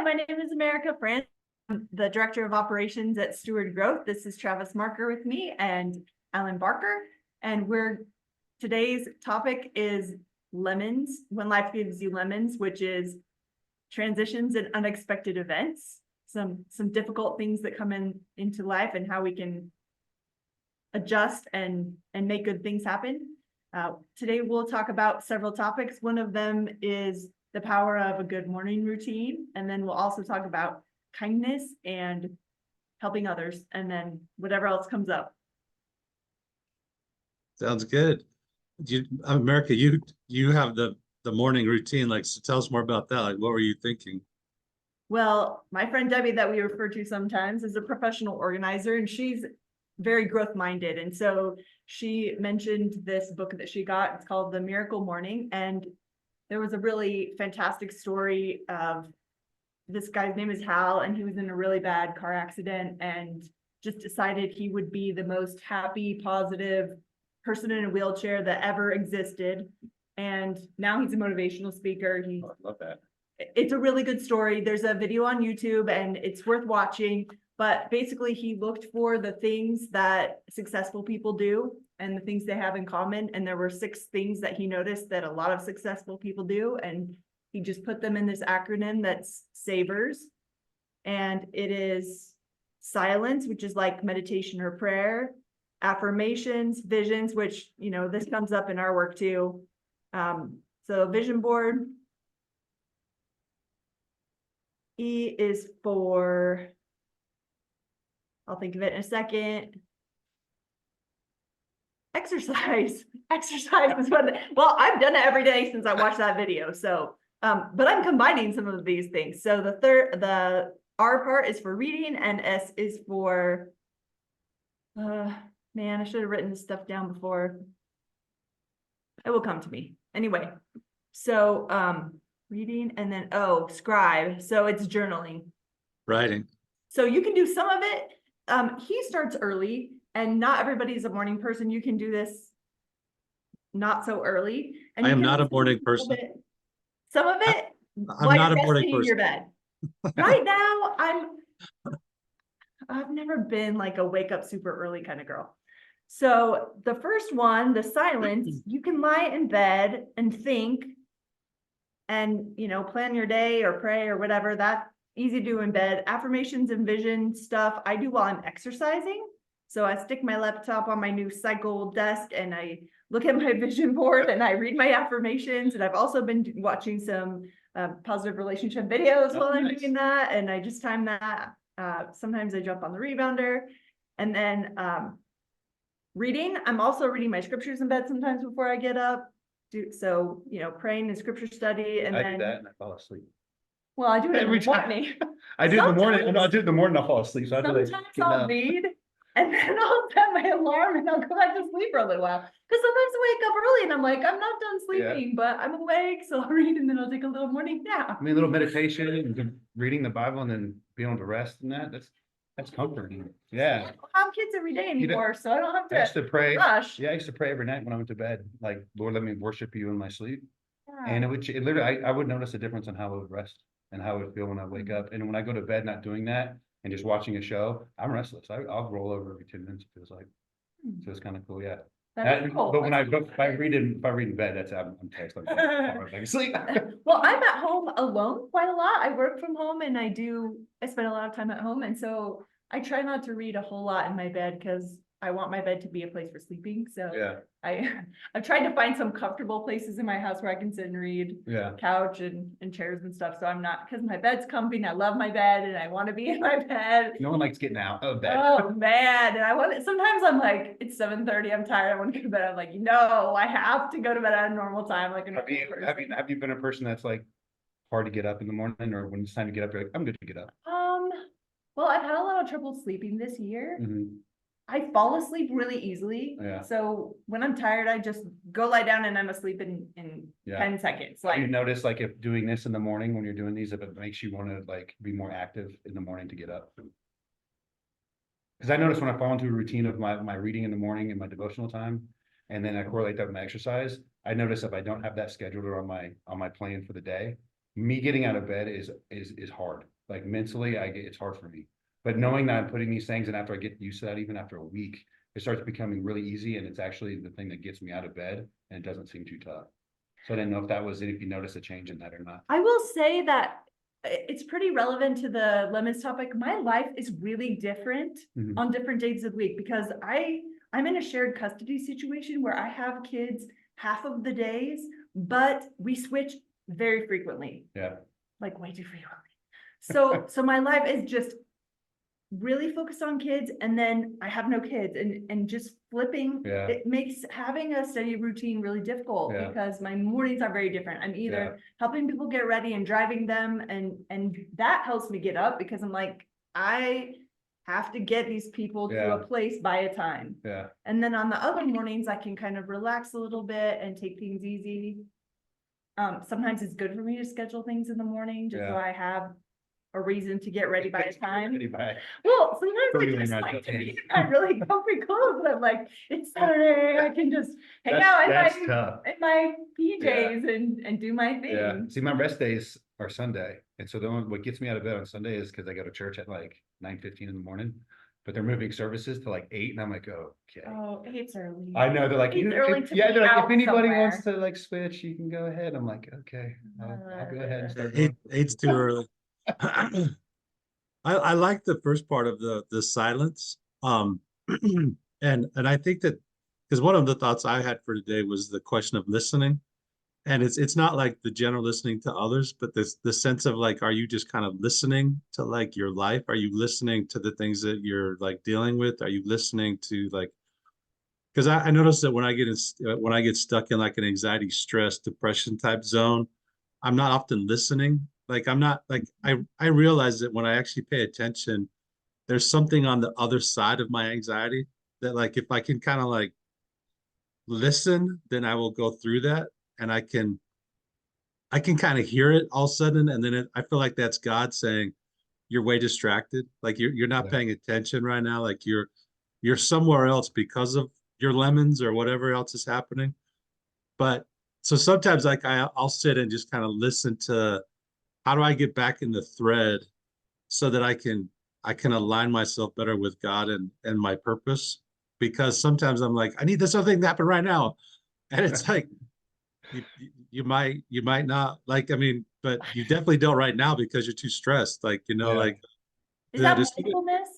my name is America France. I'm the Director of Operations at Steward Growth. This is Travis Marker with me and Alan Barker. And today's topic is lemons, when life gives you lemons, which is transitions and unexpected events, some difficult things that come into life and how we can adjust and make good things happen. Today we'll talk about several topics. One of them is the power of a good morning routine. And then we'll also talk about kindness and helping others, and then whatever else comes up. Sounds good. America, you have the morning routine. So tell us more about that. What were you thinking? Well, my friend Debbie, that we refer to sometimes, is a professional organizer, and she's very growth minded. And so she mentioned this book that she got. It's called The Miracle Morning. And there was a really fantastic story of this guy's name is Hal, and he was in a really bad car accident and just decided he would be the most happy, positive person in a wheelchair that ever existed. And now he's a motivational speaker. I love that. It's a really good story. There's a video on YouTube and it's worth watching. But basically, he looked for the things that successful people do and the things they have in common. And there were 6 things that he noticed that a lot of successful people do. And he just put them in this acronym that's SAVERS. And it is silence, which is like meditation or prayer, affirmations, visions, which, this comes up in our work too. So vision board. E is for, I'll think of it in a second. Exercise is well, I've done it every day since I watched that video. So, but I'm combining some of these things. So the R part is for reading, and S is for, man, I should have written this stuff down before. It will come to me. Anyway, so, reading, and then, scribe. So it's journaling. Writing. So you can do some of it. He starts early, and not everybody's a morning person. You can do this not so early. And I am not a morning person. Some of it, I'm not a morning person. In your bed. Right now, I've never been like a wake up super early kind of girl. So the first one, the silence, you can lie in bed and think and, plan your day or pray or whatever. That's easy to do in bed. Affirmations and vision stuff I do while I'm exercising. So I stick my laptop on my new cycle desk and I look at my vision board and I read my affirmations. And I've also been watching some positive relationship videos while I'm doing that. And I just time that. Sometimes I jump on the rebounder. And then reading. I'm also reading my scriptures in bed sometimes before I get up. Praying and scripture study. And I then do that and I fall asleep. Well, I do it Every in the morning. I do it in the morning. I do it in the morning. I fall asleep. So Sometimes I'll read and then I'll set my alarm and I'll go back to sleep for a little while. Because sometimes I wake up early and I'm like, I'm not done sleeping, but I'm awake. So I'll read and then I'll take a little morning nap. I mean, a little meditation and reading the Bible and then being able to rest and that's comforting. Yeah. I don't have kids every day anymore, so I don't have I used to pray. rush. Yeah, I used to pray every night when I went to bed. Like, Lord, let me worship you in my sleep. Yeah. And it literally, I would notice a difference in how I would rest and how I would feel when I wake up. And when I go to bed not doing that and just watching a show, I'm restless. I'll roll over every 10 minutes, it feels like. So it's kind of cool, yeah. That's cool. But if I read in bed, I'm text. I'm right back asleep. Well, I'm at home alone quite a lot. I work from home and I spend a lot of time at home. And so I try not to read a whole lot in my bed because I want my bed to be a place for sleeping. So Yeah. I've tried to find some comfortable places in my house where I can sit and read. Yeah. Couch and chairs and stuff. So I'm not, because my bed's comfy and I love my bed and I want to be in my bed. No one likes getting out of bed. Oh man. And sometimes I'm like, it's 7:30, I'm tired, I want to go to bed. I'm like, I have to go to bed at a normal time. Like Have you been a person that's like hard to get up in the morning, or when it's time to get up, you're like, I'm good to get up? Well, I've had a lot of trouble sleeping this year. Mm-hmm. I fall asleep really easily. Yeah. So when I'm tired, I just go lie down and I'm asleep in 10 seconds. Like, you notice like if doing this in the morning when you're doing these, if it makes you want to like be more active in the morning to get up. Because I notice when I fall into a routine of my reading in the morning and my devotional time, and then I correlate that with my exercise, I notice if I don't have that scheduled or on my plan for the day, me getting out of bed is hard. Like mentally, it's hard for me. But knowing that I'm putting these things, and after I get used to that, even after a week, it starts becoming really easy, and it's actually the thing that gets me out of bed, and it doesn't seem too tough. So I didn't know if that was, if you noticed a change in that or not. I will say that it's pretty relevant to the lemons topic. My life is really different Mhm. on different days of the week because I'm in a shared custody situation where I have kids half of the days, but we switch very frequently, Yeah, like way too frequently. So my life is just really focused on kids, and then I have no kids, and just flipping, Yeah. it makes having a steady routine really difficult Yeah. because my mornings are very different. I'm Yeah. either helping people get ready and driving them, and that helps me get up because I'm like, I have to get these people to Yeah. a place by a time. yeah, And then on the other mornings, I can kind of relax a little bit and take things easy. Sometimes it's good for me to schedule things in the morning, just so Yeah. I have a reason to get ready by the time. Anybody? Well, sometimes I Totally just not like to judging. be in my really comfy clothes, and I'm like, it's Saturday, I can just hang That's- out that's in tough. my PJs and do my Yeah, thing. see, my rest days are Sunday, and so what gets me out of bed on Sunday is because I go to church at like 9:15 in the morning, but they're moving services to like 8, and I'm like, okay. Oh, it's early. I know, they're like, It's early to yeah, be they're like, if out anybody somewhere. wants to like switch, you can go ahead. I'm like, okay, I'll go ahead and start Eight, going. eight's too early. I like the first part of the silence. And I think that because one of the thoughts I had for today was the question of listening. And it's not like the general listening to others, but this the sense of like, are you just kind of listening to like your life? Are you listening to the things that you're like dealing with? Are you listening to like, because I noticed that when I get stuck in like an anxiety, stress, depression type zone, I'm not often listening. Like I'm not like I realize that when I actually pay attention, there's something on the other side of my anxiety that like if I can kind of like listen, then I will go through that and I can kind of hear it all of a sudden, and then I feel like that's God saying, "You're way distracted. Like you're not Yeah. paying attention right now. Like you're somewhere else because of your lemons or whatever else is happening." But so sometimes like I'll sit and just kind of listen to how do I get back in the thread so that I can align myself better with God and my purpose. Because sometimes I'm like, I need this other thing to happen right now, and it's like you might not like. I mean, but you definitely don't right now because you're too stressed. Like Yeah. like Is that just mindfulness?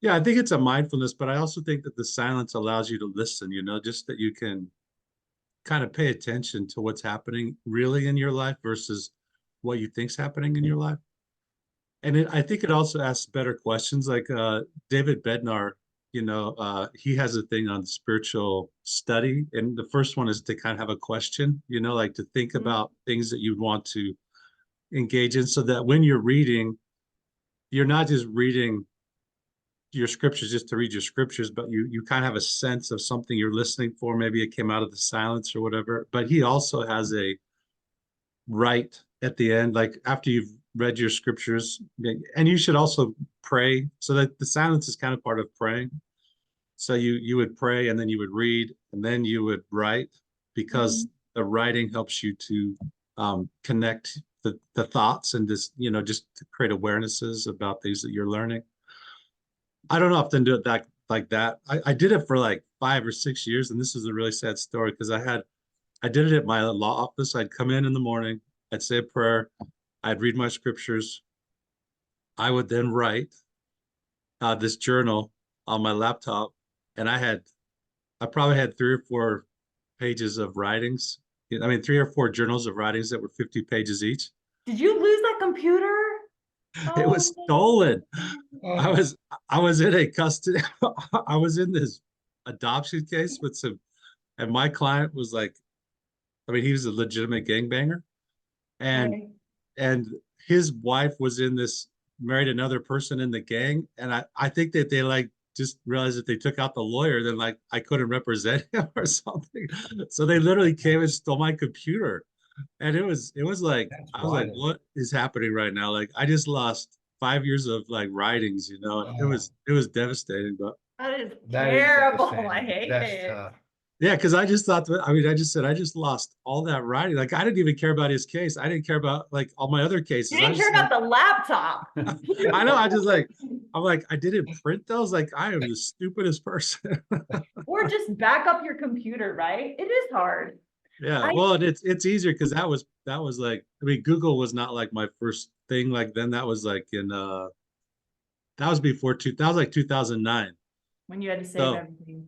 yeah, I think it's a mindfulness, but I also think that the silence allows you to listen. Just that you can kind of pay attention to what's happening really in your life versus what you think's happening in your life. And I think it also asks better questions. Like David Bednar, he has a thing on spiritual study, and the first one is to kind of have a question. Like to think about things that you want to engage in, so that when you're reading, you're not just reading your scriptures just to read your scriptures, but you kind of have a sense of something you're listening for. Maybe it came out of the silence or whatever. But he also has a right at the end, like after you've read your scriptures, and you should also pray, so that the silence is kind of part of praying. So you would pray, and then you would read, and then you would write, because the writing helps you to connect the thoughts and just to create awarenesses about things that you're learning. I don't often do it that like that. I did it for like 5 or 6 years, and this is a really sad story because I did it at my law office. I'd come in the morning, I'd say a prayer, I'd read my scriptures. I would then write this journal on my laptop, and I probably had 3 or 4 pages of writings. I mean, 3 or 4 journals of writings that were 50 pages each. Did you lose that computer? It was stolen. I was in a custody. I was in this adoption case with some, and my client was like, I mean, he was a legitimate gangbanger, and Right. and his wife was in this, married another person in the gang, and I think that they like just realized that they took out the lawyer, then like I couldn't represent him or something, so they literally came and stole my computer, and it was like That's I was like, wild. what is happening right now? Like I just lost 5 years of like writings, and it was devastating, but That is That is terrible. devastating. I hate That's it. tough. Yeah, because I just thought that, I mean, I just said I just lost all that writing. Like I didn't even care about his case. I didn't care about like all my other You cases. didn't care about the laptop. I know. I just like, I'm like, I didn't print those. Like I am the stupidest person. Or just back up your computer, right? It is hard. Yeah. I Well, and it's easier because that was like, I mean, Google was not like my first thing. Like then that was like in that was before that was like 2009. when you had to save So, everything.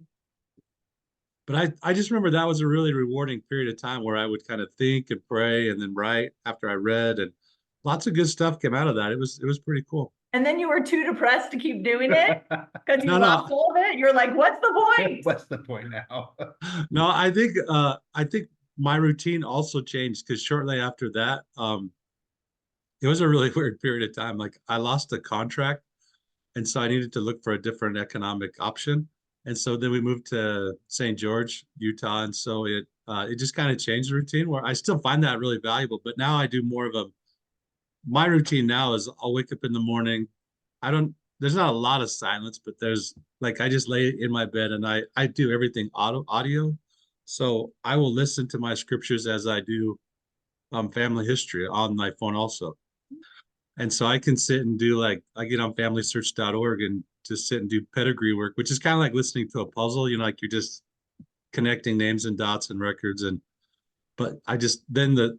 but I just remember that was a really rewarding period of time where I would kind of think and pray and then write after I read, and lots of good stuff came out of that. It was pretty cool. And then you were too depressed to keep doing it because you No, lost no, all of it. You're like, what's the point? What's the point now? no. I think my routine also changed because shortly after that, it was a really weird period of time. Like I lost a contract, and so I needed to look for a different economic option. And so then we moved to St. George, Utah, and so it just kind of changed the routine where I still find that really valuable. But now I do more of a my routine now is I'll wake up in the morning. I don't there's not a lot of silence, but there's like I just lay in my bed and I do everything audio. So I will listen to my scriptures as I do family history on my phone also. And so I can sit and do like I get on familysearch.org and just sit and do pedigree work, which is kind of like listening to a puzzle, you know, like you're just connecting names and dots and records. And but I just then the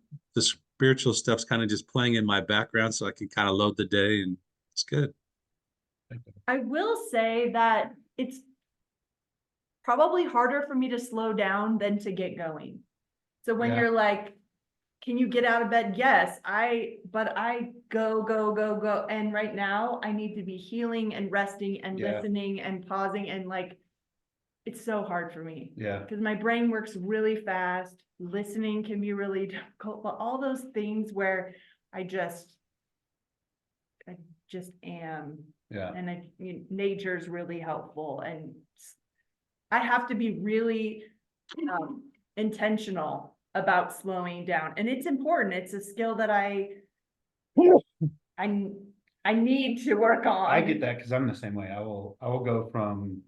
spiritual stuff's kind of just playing in my background so I can kind of load the day, and it's good. I will say that it's probably harder for me to slow down than to get going. So when Yeah. you're like, can you get out of bed? Yes, but I go. And right now I need to be healing and resting and Yeah. listening and pausing, and like, it's so hard for me Yeah. because my brain works really fast. Listening can be really difficult, but all those things where I just am. Yeah. And nature's really helpful, and I have to be really intentional about slowing down, and it's important. It's a skill that I need to work on. I get that because I'm the same way. I will go from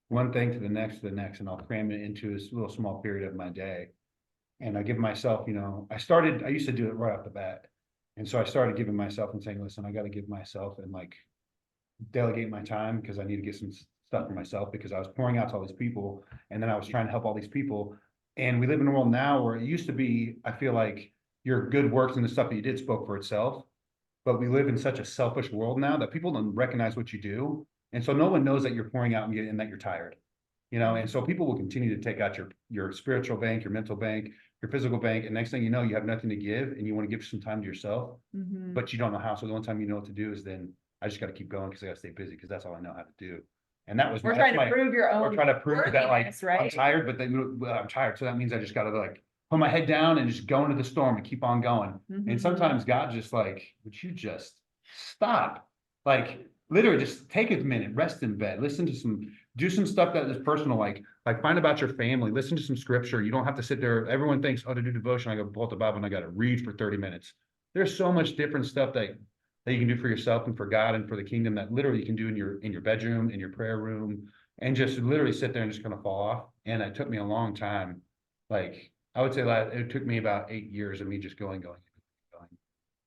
one thing to the next, and I'll cram it into this little small period of my day. And I give myself, you know, I used to do it right off the bat. And so I started giving myself and saying, listen, I got to give myself and like delegate my time because I need to get some stuff for myself because I was pouring out to all these people and then I was trying to help all these people. And we live in a world now where it used to be, I feel like your good works and the stuff that you did spoke for itself. But we live in such a selfish world now that people don't recognize what you do. And so no one knows that you're pouring out and that you're tired, you know? And so people will continue to take out your spiritual bank, your mental bank, your physical bank. And next thing you know, you have nothing to give and you want to give some time to yourself, but you don't know how. So the only time you know what to do is then I just got to keep going because I got to stay busy because that's all I know how to do. And that was We're trying to prove your own. or try to prove that like right? I'm tired, but then I'm tired. So that means I just got to like put my head down and just go into the storm and keep on going. And sometimes God just like, would you just stop? Like literally just take a minute, rest in bed, do some stuff that is personal, like find about your family, listen to some scripture. You don't have to sit there. Everyone thinks, oh, to do devotion, I go pull out the Bible and I got to read for 30 minutes. There's so much different stuff that you can do for yourself and for God and for the kingdom that literally you can do in your bedroom, in your prayer room, and just literally sit there and just kind of fall off. And it took me a long time. Like I would say that it took me about 8 years of me just going.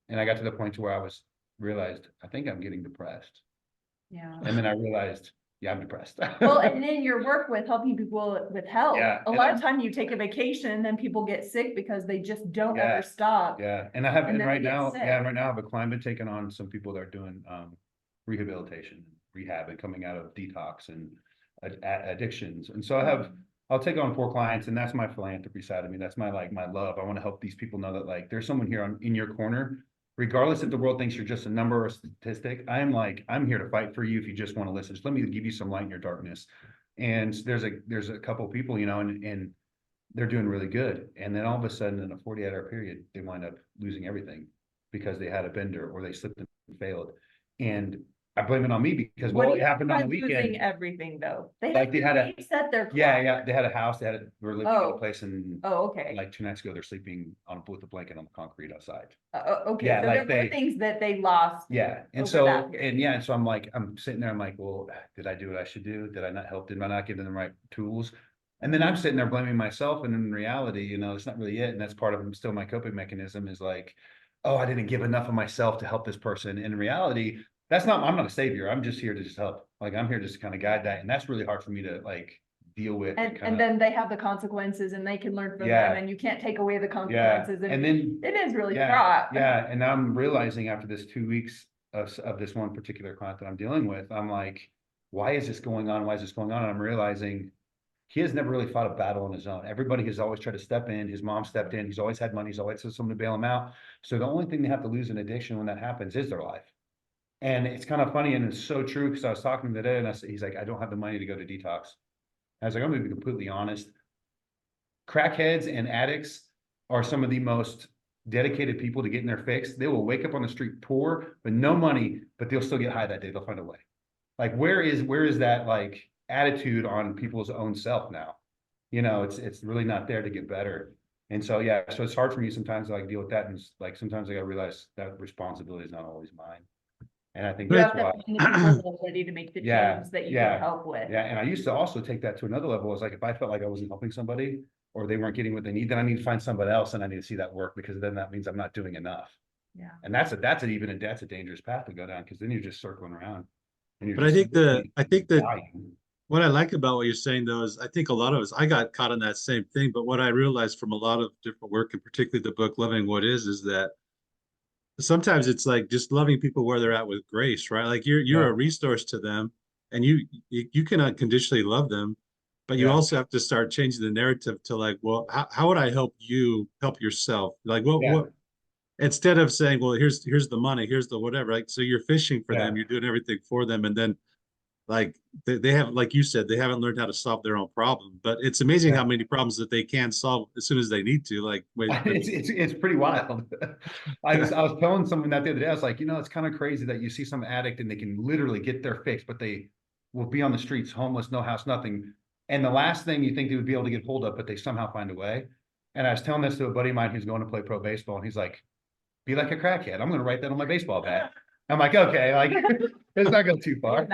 And I got to the point to where I realized, I think I'm getting depressed. Yeah. And then I realized, yeah, I'm depressed. Well, and then your work with helping people with health, Yeah, a lot of time you take a vacation, then people get sick because they just don't Yeah. ever stop. Yeah, and I have, And and then right they get now, sick. yeah, right now I have a client been taking on some people that are doing rehabilitation, rehab, and coming out of detox and addictions. And so I'll take on 4 clients, and that's my philanthropy side of me. That's my love. I want to help these people know that like there's someone here in your corner, regardless if the world thinks you're just a number or a statistic. I'm here to fight for you if you just want to listen. Just let me give you some light in your darkness. And there's a couple of people, you know, and they're doing really good. And then all of a sudden in a 48-hour period, they wind up losing everything because they had a bender or they slipped and failed. And I blame it on me because, What do it you happened on the mean by weekend. losing everything though? They Like, have they to had a- reset their clock. Yeah, they had a house. We're living in a Oh. place, and Oh, okay. like 2 nights ago, they're sleeping with a blanket on the concrete outside. Okay, Yeah, so like there were things that they lost. Yeah, and over so, that period. and so I'm sitting there, I'm like, well, did I do what I should do? Did I not help? Did I not give them the right tools? And then I'm sitting there blaming myself, and in reality, you know, it's not really it. And that's part of still my coping mechanism is like, oh, I didn't give enough of myself to help this person. In reality, that's not, I'm not a savior. I'm just here to just help. Like, I'm here just to kind of guide that. And that's really hard for me to like deal with. And then they have the consequences and they can learn from Yeah. them, and you can't take away the yeah. consequences. And then, It is really yeah, fraught. yeah. And I'm realizing after this 2 weeks of this one particular client that I'm dealing with, I'm like, why is this going on? Why is this going on? And I'm realizing he has never really fought a battle on his own. Everybody has always tried to step in. His mom stepped in. He's always had money. He's always had someone to bail him out. So the only thing they have to lose in addiction when that happens is their life. And it's kind of funny, and it's so true, because I was talking to him today, and he's like, I don't have the money to go to detox. I was like, I'm gonna be completely honest. Crackheads and addicts are some of the most dedicated people to getting their fix. They will wake up on the street poor, with no money, but they'll still get high that day. They'll find a way. Like, where is that like attitude on people's own self now? You know, it's really not there to get better. And so, yeah, so it's hard for me sometimes to like deal with that. And like, sometimes I gotta realize that responsibility is not always mine. And I think You that's have to why, find the people that are ready to make the Yeah, change that you yeah, can help with. yeah. And I used to also take that to another level. Is like, if I felt like I wasn't helping somebody or they weren't getting what they need, then I need to find somebody else, and I need to see that work, because then that means I'm not doing enough. Yeah. And that's a dangerous path to go down, because then you're just circling around. And you're But I just think that dying. what I like about what you're saying though is I think a lot of us, I got caught in that same thing. But what I realized from a lot of different work, and particularly the book Loving What Is that sometimes it's like just loving people where they're at with grace, right? Like you're Yeah, a resource to them, and you can unconditionally love them, but you yeah, also have to start changing the narrative to like, well, how would I help you help yourself? Like yeah, what instead of saying, well, here's the money, here's the whatever, like so you're fishing for yeah, them, you're doing everything for them, and then like they have, like you said, they haven't learned how to solve their own problem. But it's amazing how yeah. many problems that they can solve as soon as they need to. Like wait, but It's pretty wild. I was telling someone that the other day. I was like, you know, it's kind of crazy that you see some addict and they can literally get their fix, but they will be on the streets, homeless, no house, nothing. And the last thing you think they would be able to get hold of, but they somehow find a way. And I was telling this to a buddy of mine who's going to play pro baseball, and he's like, "Be like a crackhead. I'm going to write that on my baseball bat." I'm like, okay, like let's not go too far.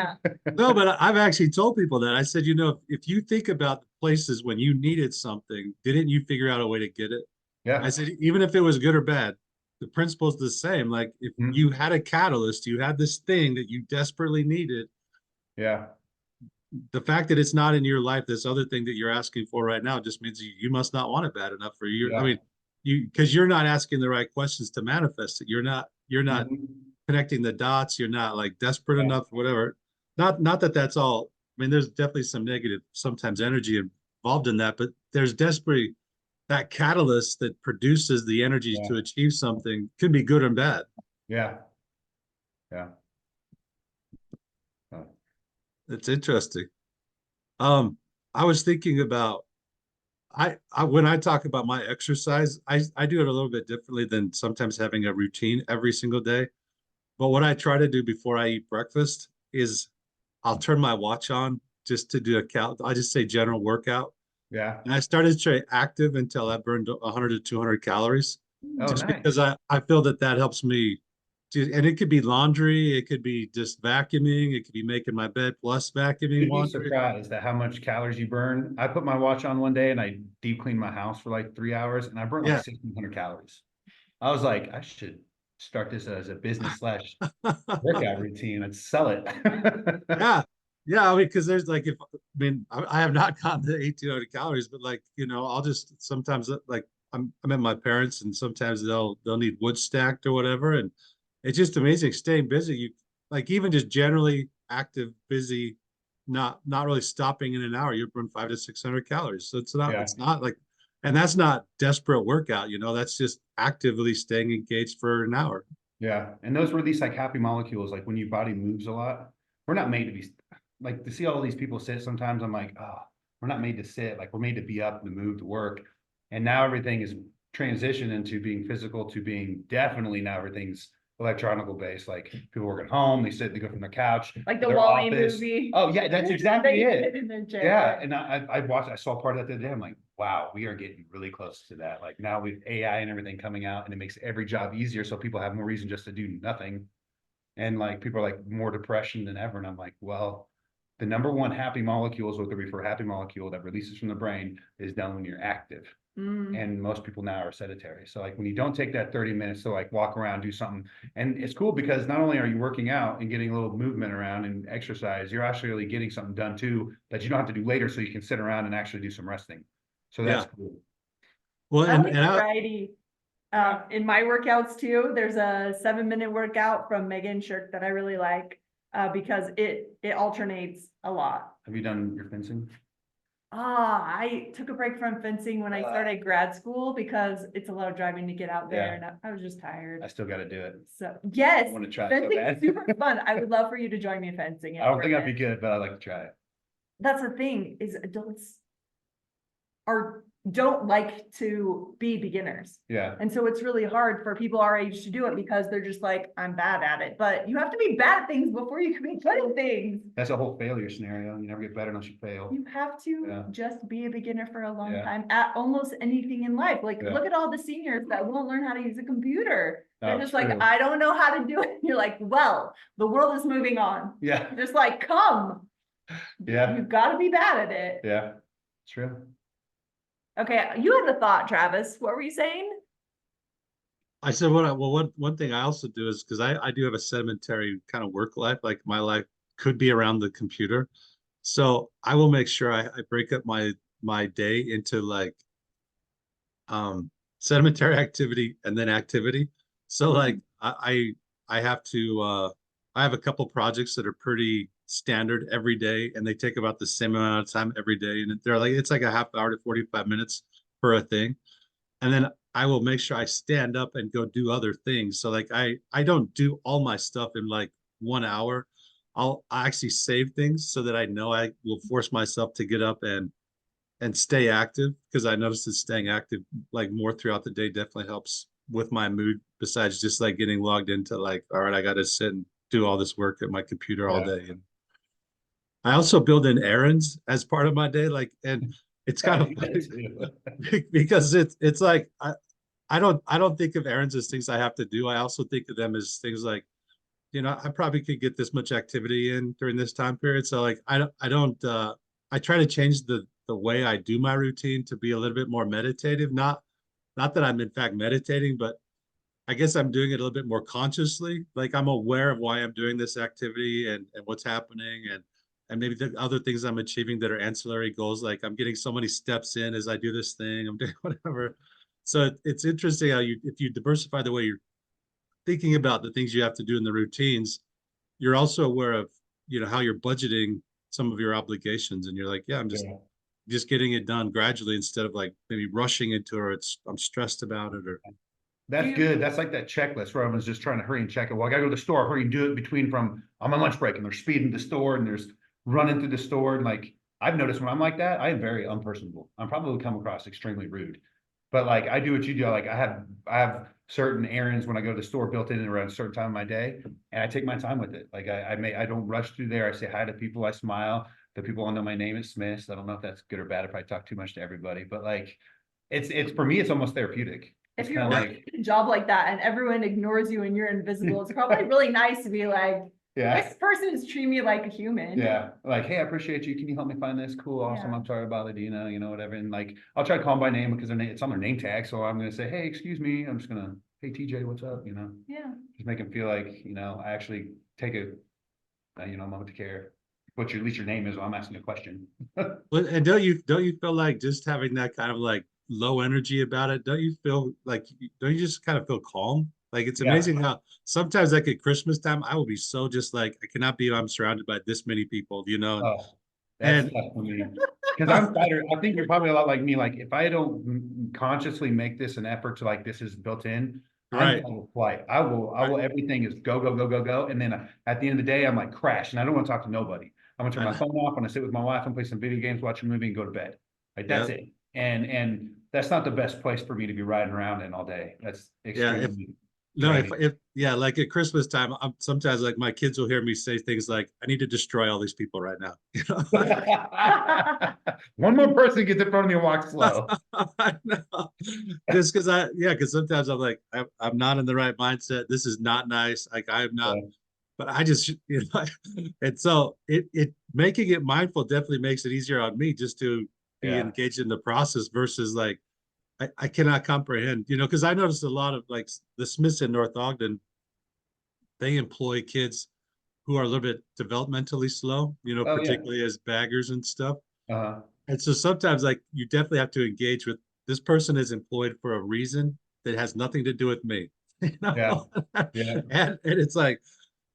no, but I've actually told people that. I said, you know, if you think about the places when you needed something, didn't you figure out a way to get it? I Yeah. said, even if it was good or bad, the principle's the same. Like if Mhm. you had a catalyst, you had this thing that you desperately needed. Yeah. The fact that it's not in your life, this other thing that you're asking for right now, just means you must not want it bad enough for you. I Yeah. mean, because you're not asking the right questions to manifest it. You're not Mhm. connecting the dots. You're not like desperate Yeah. enough, whatever. Not that that's all. I mean, there's definitely some negative, sometimes energy involved in that, but there's desperately that catalyst that produces the energy Yeah. to achieve something can be good and bad. Yeah. Yeah. It's interesting. Um, I was thinking about I when I talk about my exercise, I do it a little bit differently than sometimes having a routine every single day. But what I try to do before I eat breakfast is I'll turn my watch on just to do I just say general workout. Yeah. And I started to try active until I burned 100 to 200 calories, Oh, just because nice. I feel that that helps me. And it could be laundry, it could be just vacuuming, it could be making my bed plus vacuuming You'd be laundry. surprised at how much calories you burn. I put my watch on one day and I deep cleaned my house for like 3 hours, and I burnt like Yeah. 1,600 calories. I was like, I should start this as a business slash workout routine and sell it. Yeah. Yeah. I mean, because there's like, I have not gotten to 1,800 calories, but like, you know, I'll just sometimes like I'm at my parents, and sometimes they'll need wood stacked or whatever. And it's just amazing staying busy. You like even just generally active, busy, not really stopping in an hour, you burn 500 to 600 calories. So Yeah. it's not like, and that's not desperate workout, you know, that's just actively staying engaged for an hour. Yeah. And those release like happy molecules. Like when your body moves a lot, we're not made to be like to see all these people sit. Sometimes I'm like, oh, we're not made to sit. Like we're made to be up, to move, to work. And now everything is transitioned into being physical to being definitely now everything's electronical based. Like people work at home, they sit, they go from their couch, Like to the their Wall-E office. movie. Oh yeah, that's exactly They it. sit in their chair. Yeah, and I saw part of that the other day. I'm like, wow, we are getting really close to that. Like now with AI and everything coming out, and it makes every job easier, so people have more reason just to do nothing. And like people are like more depression than ever. And I'm like, well, the number one happy molecule is what they refer happy molecule that releases from the brain is done when you're active. Mm. And most people now are sedentary. So like when you don't take that 30 minutes to like walk around, do something, and it's cool because not only are you working out and getting a little movement around and exercise, you're actually really getting something done too that you don't have to do later, so you can sit around and actually do some resting. So that's cool. Well, I like and variety. In my workouts too, there's a 7-minute workout from Megan Shirk that I really like, because it alternates a lot. Have you done your fencing? I took a break from fencing when I started grad school because it's a lot of driving to get out there, Yeah. and I was just tired. I still got to do it. So yes, I want to try it so fencing bad. is super fun. I would love for you to join me in fencing. I don't think I'd be good, but I'd like to try it. That's the thing, is adults don't like to be beginners. Yeah. And so it's really hard for people our age to do it because they're just like, I'm bad at it. But you have to be bad at things before you can be good at things. That's a whole failure scenario. You never get better unless you fail. You have to Yeah. just be a beginner for a long Yeah. time at almost anything in life. Like, Yeah. look at all the seniors that won't learn how to use a computer. They're That's just like, true. I don't know how to do it. And you're like, well, the world is moving on. Yeah. Just like, come. Yeah. You've got to be bad at it. Yeah. It's true. Okay, you had a thought, Travis. What were you saying? I said, one thing I also do is because I do have a sedentary kind of work life, like my life could be around the computer. So I will make sure I break up my day into like sedentary activity and then activity. So like I have to I have a couple projects that are pretty standard every day, and they take about the same amount of time every day, and they're like it's like a half hour to 45 minutes for a thing. And then I will make sure I stand up and go do other things. So like I don't do all my stuff in like 1 hour. I actually save things so that I know I will force myself to get up and stay active, because I noticed that staying active like more throughout the day definitely helps with my mood, besides just like getting logged into like, all right, I got to sit and do all this work at my computer all day. And I also build in errands as part of my day, like, and it's kind of funny because it's like I don't think of errands as things I have to do. I also think of them as things like, you know, I probably could get this much activity in during this time period. So like I try to change the way I do my routine to be a little bit more meditative. Not that I'm in fact meditating, but I guess I'm doing it a little bit more consciously. Like I'm aware of why I'm doing this activity and what's happening, and maybe the other things I'm achieving that are ancillary goals. Like I'm getting so many steps in as I do this thing, I'm doing whatever. So it's interesting how if you diversify the way you're thinking about the things you have to do in the routines, you're also aware of, you know, how you're budgeting some of your obligations, and you're like, yeah, I'm just getting it done gradually instead of like maybe rushing into it, or I'm stressed about it. Or that's good. That's like that checklist where everyone's just trying to hurry and check it. Well, I gotta go to the store, hurry and do it between from on my lunch break, and they're speeding to the store and there's running through the store. And like I've noticed when I'm like that, I am very unpersonable. I'm probably come across extremely rude. But like I do what you do. Like I have certain errands when I go to the store built in around a certain time of my day, and I take my time with it. Like I don't rush through there. I say hi to people, I smile. The people all know my name is Smith. I don't know if that's good or bad if I talk too much to everybody, but like it's for me, it's almost therapeutic. If It's you're kind of working like a job like that and everyone ignores you and you're invisible, it's probably really nice to be like, yeah. this person is treating me like a human. Yeah, like, hey, I appreciate you. Can you help me find this? Cool, awesome. Yeah. I'm sorry about it, Dina, you know, whatever. And like, I'll try to call them by name because it's on their name tag. So I'm gonna say, hey, excuse me. I'm just gonna, hey, TJ, what's up? You know, Yeah. just make them feel like, you know, I actually take a moment to care. What at least your name is while I'm asking a question. and don't you feel like just having that kind of like low energy about it, don't you feel like, don't you just kind of feel calm? Like it's Yeah. amazing how sometimes like at Christmas time, I will be so just like, I cannot believe I'm surrounded by this many people, you know? Oh, that's And tough for me. Because I'm tighter. I think you're probably a lot like me. Like if I don't consciously make this an effort to like this is built in, right. I'm flight. I will everything is go, go, go, go, go. And then at the end of the day, I'm like crash and I don't want to talk to nobody. I'm gonna turn my phone off, I'm gonna sit with my wife and play some video games, watch a movie, and go to bed. Like that's it. And that's not the best place for me to be riding around in all day. That's extremely No, draining. if yeah, like at Christmas time, I'm sometimes like my kids will hear me say things like, I need to destroy all these people right now. You know? One more person gets in front of me and walks slow. I know. Just because sometimes I'm like, I'm not in the right mindset. This is not nice. Like I'm not, but I just, you know, and so it making it mindful definitely makes it easier on me just to be Yeah. engaged in the process versus like, I cannot comprehend, you know, because I noticed a lot of like the Smiths in North Ogden, they employ kids who are a little bit developmentally slow, you know, Oh, yeah. particularly as baggers and stuff. Uh, And so sometimes like you definitely have to engage with this person is employed for a reason that has nothing to do with me. You yeah, know? yeah. And it's like,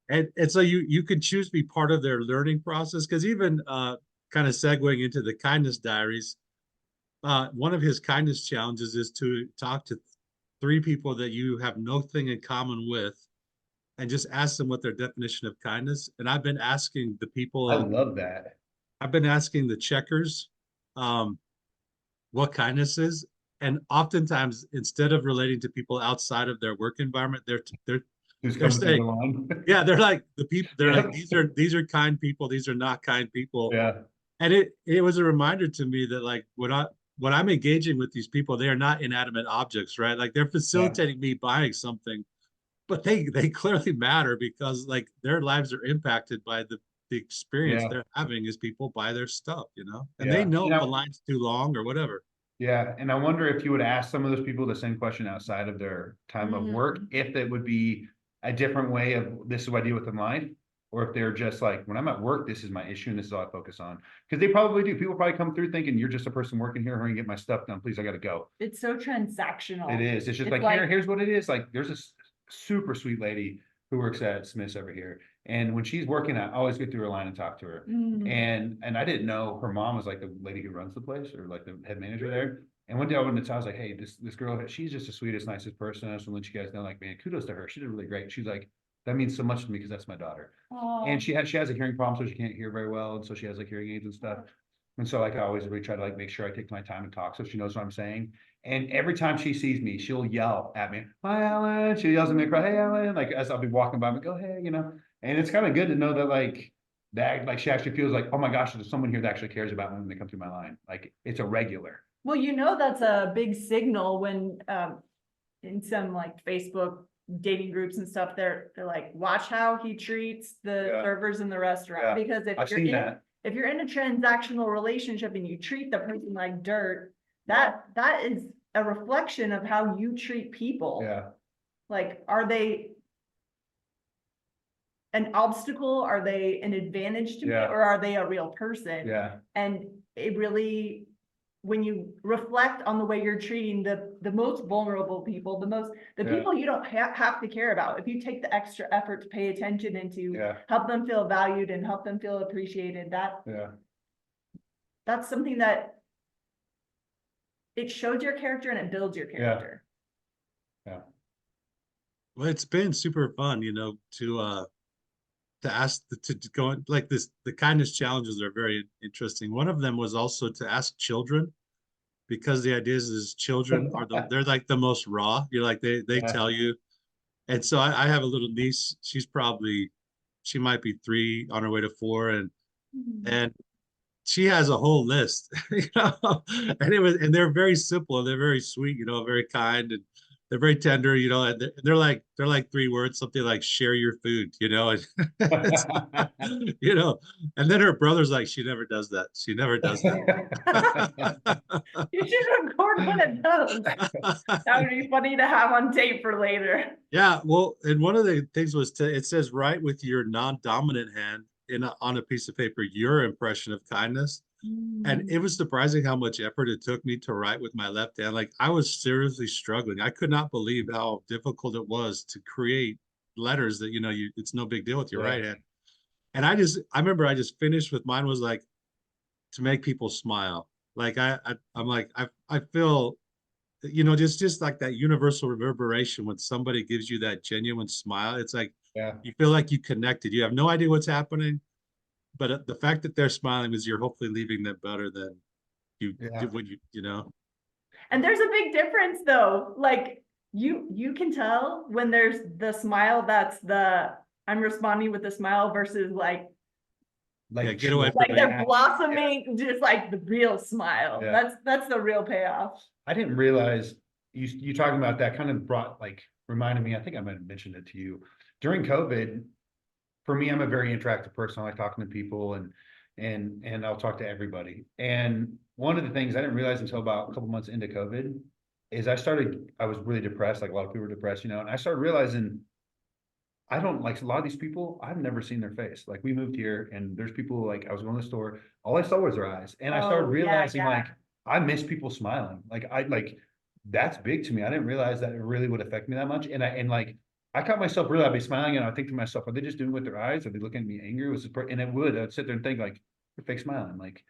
and so you can choose to be part of their learning process because even kind of segueing into the kindness diaries, one of his kindness challenges is to talk to three people that you have nothing in common with and just ask them what their definition of kindness. And I've been asking the I people, love that. I've been asking the checkers um, what kindness is. And oftentimes, instead of relating to people outside of their work environment, Who's they're coming through the saying, line? yeah, they're like the people, they're Yeah, like, these are kind people, these are not kind people. yeah, And it was a reminder to me that like when I'm engaging with these people, they are not inanimate objects, right? Like they're yeah, facilitating me buying something, but they clearly matter because like their lives are impacted by the experience yeah, they're having as people buy their stuff, you know, and they yeah. know You if the know, line's too long or whatever. yeah, and I wonder if you would ask some of those people the same question outside of their time of work, Mhm. if it would be a different way of this is what I deal with in life, or if they're just like, when I'm at work, this is my issue and this is all I focus on. Because they probably do. People probably come through thinking you're just a person working here, hurry and get my stuff done, please, I gotta go. It's so transactional. It is. It's just It's like, here, like, here's what it is. Like, there's this super sweet lady who works at Smith's over here. And when she's working, I always get through her line and talk to her. mm, And I didn't know her mom was like the lady who runs the place or like the head manager there. And one day I went into town, I was like, hey, this girl, she's just the sweetest, nicest person. I just want to let you guys know, like, man, kudos to her. She did really great. She's like, that means so much to me because that's my daughter. And oh, she has a hearing problem, so she can't hear very well. And so she has like hearing aids and stuff. And so like I always really try to like make sure I take my time and talk so she knows what I'm saying. And every time she sees me, she'll yell at me, hi Alan. She yells at me, hey Alan, like as I'll be walking by, me, go, hey, you know. And it's kind of good to know that like she actually feels like, oh my gosh, there's someone here that actually cares about me when they come through my line. Like it's a regular. well, you know, that's a big signal when, in some like Facebook dating groups and stuff, they're like, watch how he treats the Yeah. servers in the restaurant. Yeah. Because I've seen that. if you're in a transactional relationship and you treat the person like dirt, that is a reflection of how you treat people. Yeah. Like, are they an obstacle? Are they an advantage to me? Yeah. Or are they a real person? Yeah. And it really, when you reflect on the way you're treating the most vulnerable people, the Yeah. people you don't have to care about, if you take the extra effort to pay attention and to Yeah. help them feel valued and help them feel appreciated, Yeah. that's something that it shows your character and it builds your character. Yeah. Well, it's been super fun, you know, to ask to go like this. The kindness challenges are very interesting. One of them was also to ask children because the idea is children are they're like the most raw. You're like they Yeah. tell you. And so I have a little niece. She might be 3 on her way to 4, and she has a whole list, you know, and they're very simple and they're very sweet, you know, very kind, and they're very tender, you know, and they're like 3 words, something like share your food, you know, and it's, you know, and then her brother's like, she never does that. She never does that. You should record one of those. That would be funny to have on tape for later. Yeah, well, and one of the things was it says write with your non-dominant hand on a piece of paper your impression of kindness. And it was surprising how much effort it took me to write with my left hand. Like I was seriously struggling. I could not believe how difficult it was to create letters that, you know, it's no big deal with your right hand. And I remember I just finished with mine was like to make people smile. Like I'm like, I feel, you know, just like that universal reverberation when somebody gives you that genuine smile. It's like, Yeah. you feel like you connected. You have no idea what's happening, but the fact that they're smiling is you're hopefully leaving them better than you Yeah. did when you know. And there's a big difference though. Like you can tell when there's the smile that's I'm responding with a smile versus like Yeah, get away from me. they're blossoming, just like the real smile. Yeah. That's the real payoff. I didn't realize you talking about that kind of reminded me, I think I might have mentioned it to you during COVID. for me, I'm a very interactive person. I like talking to people and I'll talk to everybody. And one of the things I didn't realize until about a couple months into COVID is I was really depressed, like a lot of people were depressed, and I started realizing I don't like a lot of these people, I've never seen their face. Like we moved here and there's people like I was going to the store, all I saw was their eyes. And I started Oh, yeah, realizing yeah. like I miss people smiling. Like that's big to me. I didn't realize that it really would affect me that much. And like I caught myself really, I'd be smiling and I think to myself, are they just doing it with their eyes? Are they looking at me angry? And I'd sit there and think like, they're fake smiling. Like,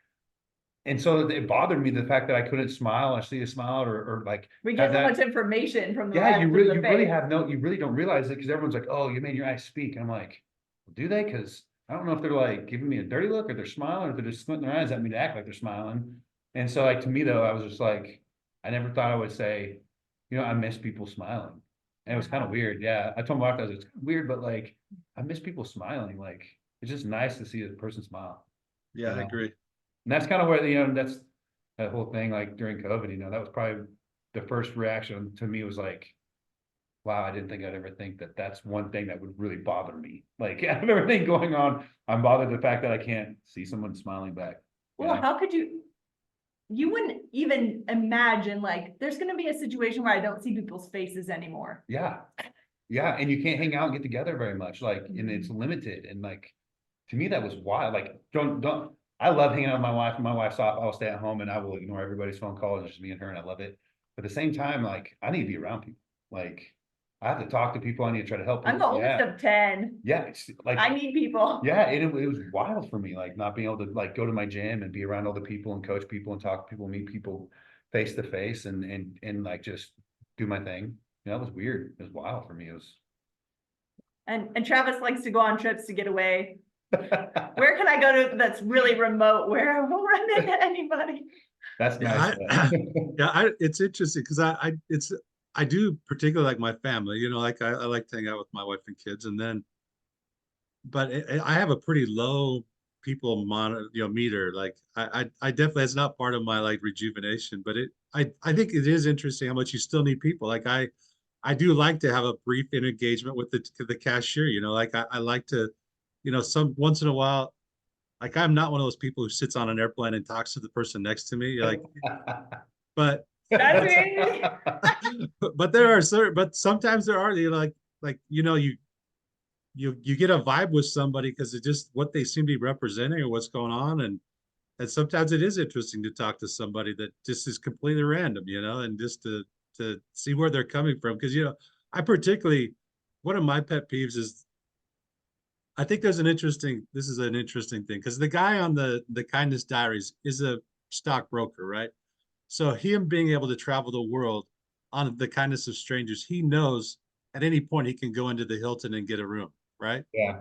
and so it bothered me the fact that I couldn't smile or see a smile or like We have get so that. much information from the Yeah, lens you of really, the you really face. have no, you really don't realize it because everyone's like, oh, you made your eyes speak. And I'm like, well, do they? Because I don't know if they're like giving me a dirty look or they're smiling or they're just squinting their eyes at me to act like they're smiling. And so like to me though, I was just like, I never thought I would say, I miss people smiling. And it was kind of weird. Yeah. I told my wife, I was it's kind of weird, but like I miss people smiling. Like it's just nice to see a person smile. Yeah, I know? agree. And that's kind of where, that's that whole thing like during COVID, that was probably the first reaction to me was like, wow, I didn't think I'd ever think that that's one thing that would really bother me. Like out of everything going on, I'm bothered the fact that I can't see someone smiling back. Well, how could you wouldn't even imagine like, there's gonna be a situation where I don't see people's faces anymore. Yeah. Yeah. And you can't hang out and get together very much. Like, and it's limited. And like, to me, that was wild. Like, I love hanging out with my wife. When my wife's off, I'll stay at home and I will ignore everybody's phone calls. It's just me and her, and I love it. But at the same time, like, I need to be around people. Like, I have to talk to people. I need to try to help I'm the people. oldest Yeah. of 10. Yeah. It's like, I need people. yeah, it was wild for me, like not being able to like go to my gym and be around all the people and coach people and talk to people, meet people face to face and like just do my thing. That was weird. It was wild for me. It was And Travis likes to go on trips to get away. Where can I go to that's really remote where I won't run into anybody? that's Yeah, nice. it's interesting because I do particularly like my family, like I like to hang out with my wife and kids, and then, but I have a pretty low people meter. Like I definitely, it's not part of my like rejuvenation, but I think it is interesting how much you still need people. Like I do like to have a brief engagement with the cashier, like I like to, some once in a while. Like I'm not one of those people who sits on an airplane and talks to the person next to me. Like, but That's me. but there are certain, but sometimes there are, you get a vibe with somebody because it just what they seem to be representing or what's going on, and sometimes it is interesting to talk to somebody that just is completely random, and just to see where they're coming from. Because I particularly, one of my pet peeves is, I think this is an interesting thing because the guy on the Kindness Diaries is a stockbroker, right? So him being able to travel the world on the kindness of strangers, he knows at any point he can go into the Hilton and get a room, right? Yeah.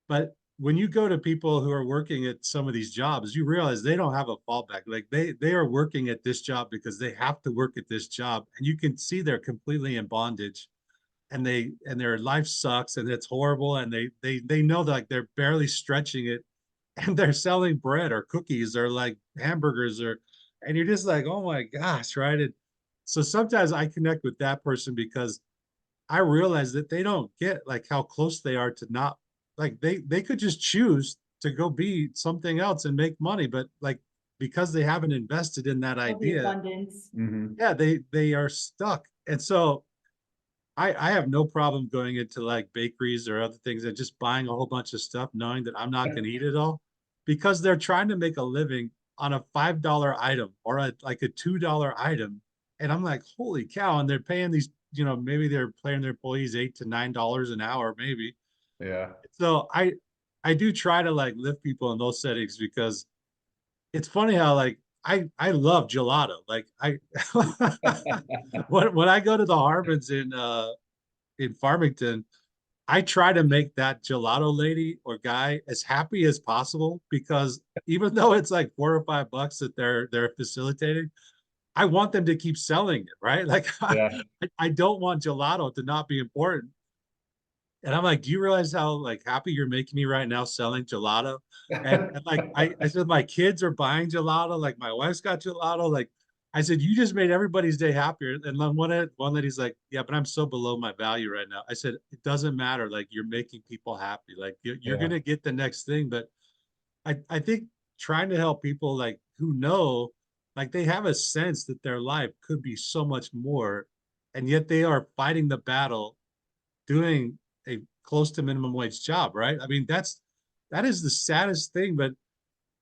But when you go to people who are working at some of these jobs, you realize they don't have a fallback. Like they are working at this job because they have to work at this job, and you can see they're completely in bondage, and their life sucks and it's horrible, and they know that like they're barely stretching it, and they're selling bread or cookies or like hamburgers and you're just like, oh my gosh, right? And so sometimes I connect with that person because I realize that they don't get like how close they are to not, like they could just choose to go be something else and make money, but like because they haven't invested in that The idea, abundance. yeah, they are stuck. And so I have no problem going into like bakeries or other things and just buying a whole bunch of stuff, knowing that I'm not going to eat it all, because they're trying to make a living on a $5 item or like a $2 item. And I'm like, holy cow. And they're paying these, maybe they're paying their employees $8 to $9 an hour, maybe. Yeah. So I do try to like lift people in those settings because it's funny how like I love gelato. Like when I go to the Harmons in Farmington, I try to make that gelato lady or guy as happy as possible, because even though it's like $4 or $5 that they're facilitating, I want them to keep selling it, right? Like Yeah. I don't want gelato to not be important. And I'm like, do you realize how like happy you're making me right now selling gelato? And like I said, my kids are buying gelato, like my wife's got gelato, like I said, you just made everybody's day happier. And then one lady's like, yeah, but I'm so below my value right now. I said, it doesn't matter. Like you're making people happy. Like you're Yeah. going to get the next thing. But I think trying to help people like who know, like they have a sense that their life could be so much more. And yet they are fighting the battle doing a close to minimum wage job, right? I mean, that is the saddest thing, but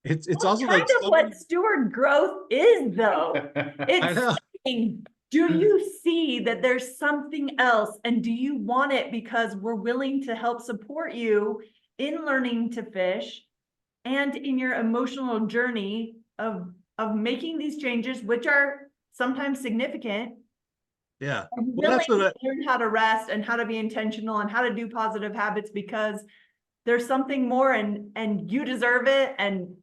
it's Well, also kind like of so what many, steward growth is, though. I It's know. saying, do you see that there's something else, and do you want it? Because we're willing to help support you in learning to fish and in your emotional journey of making these changes, which are sometimes significant. Yeah. I'm Well, willing that's what to learn how to rest and how to be intentional and how to do positive habits because there's something more, and you deserve it, and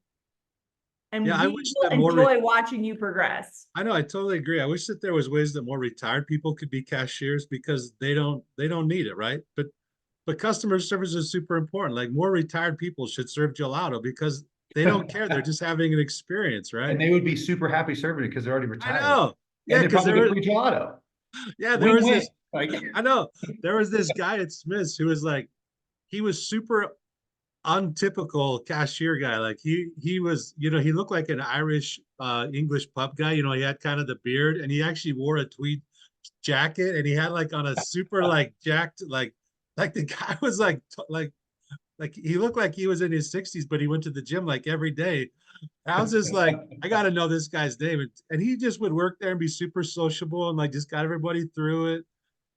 yeah, I we wish will that enjoy watching you progress. I know, I totally agree. I wish that there was ways that more retired people could be cashiers because they don't need it, right? But customer service is super important. Like more retired people should serve gelato because they don't care. They're just having an experience, right? And they would be super happy serving it because they're already I retired. know. And Yeah, they because probably get free gelato. there was Win-win. this, Like, I know there was this guy at Smith's who was like, he was super untypical cashier guy. Like he was, you know, he looked like an Irish English pub guy. You know, he had kind of the beard and he actually wore a tweed jacket and he had like on a super like jacked like the guy was like he looked like he was in his 60s, but he went to the gym like every day. I was just like, I got to know this guy's name. And he just would work there and be super sociable and like just got everybody through it.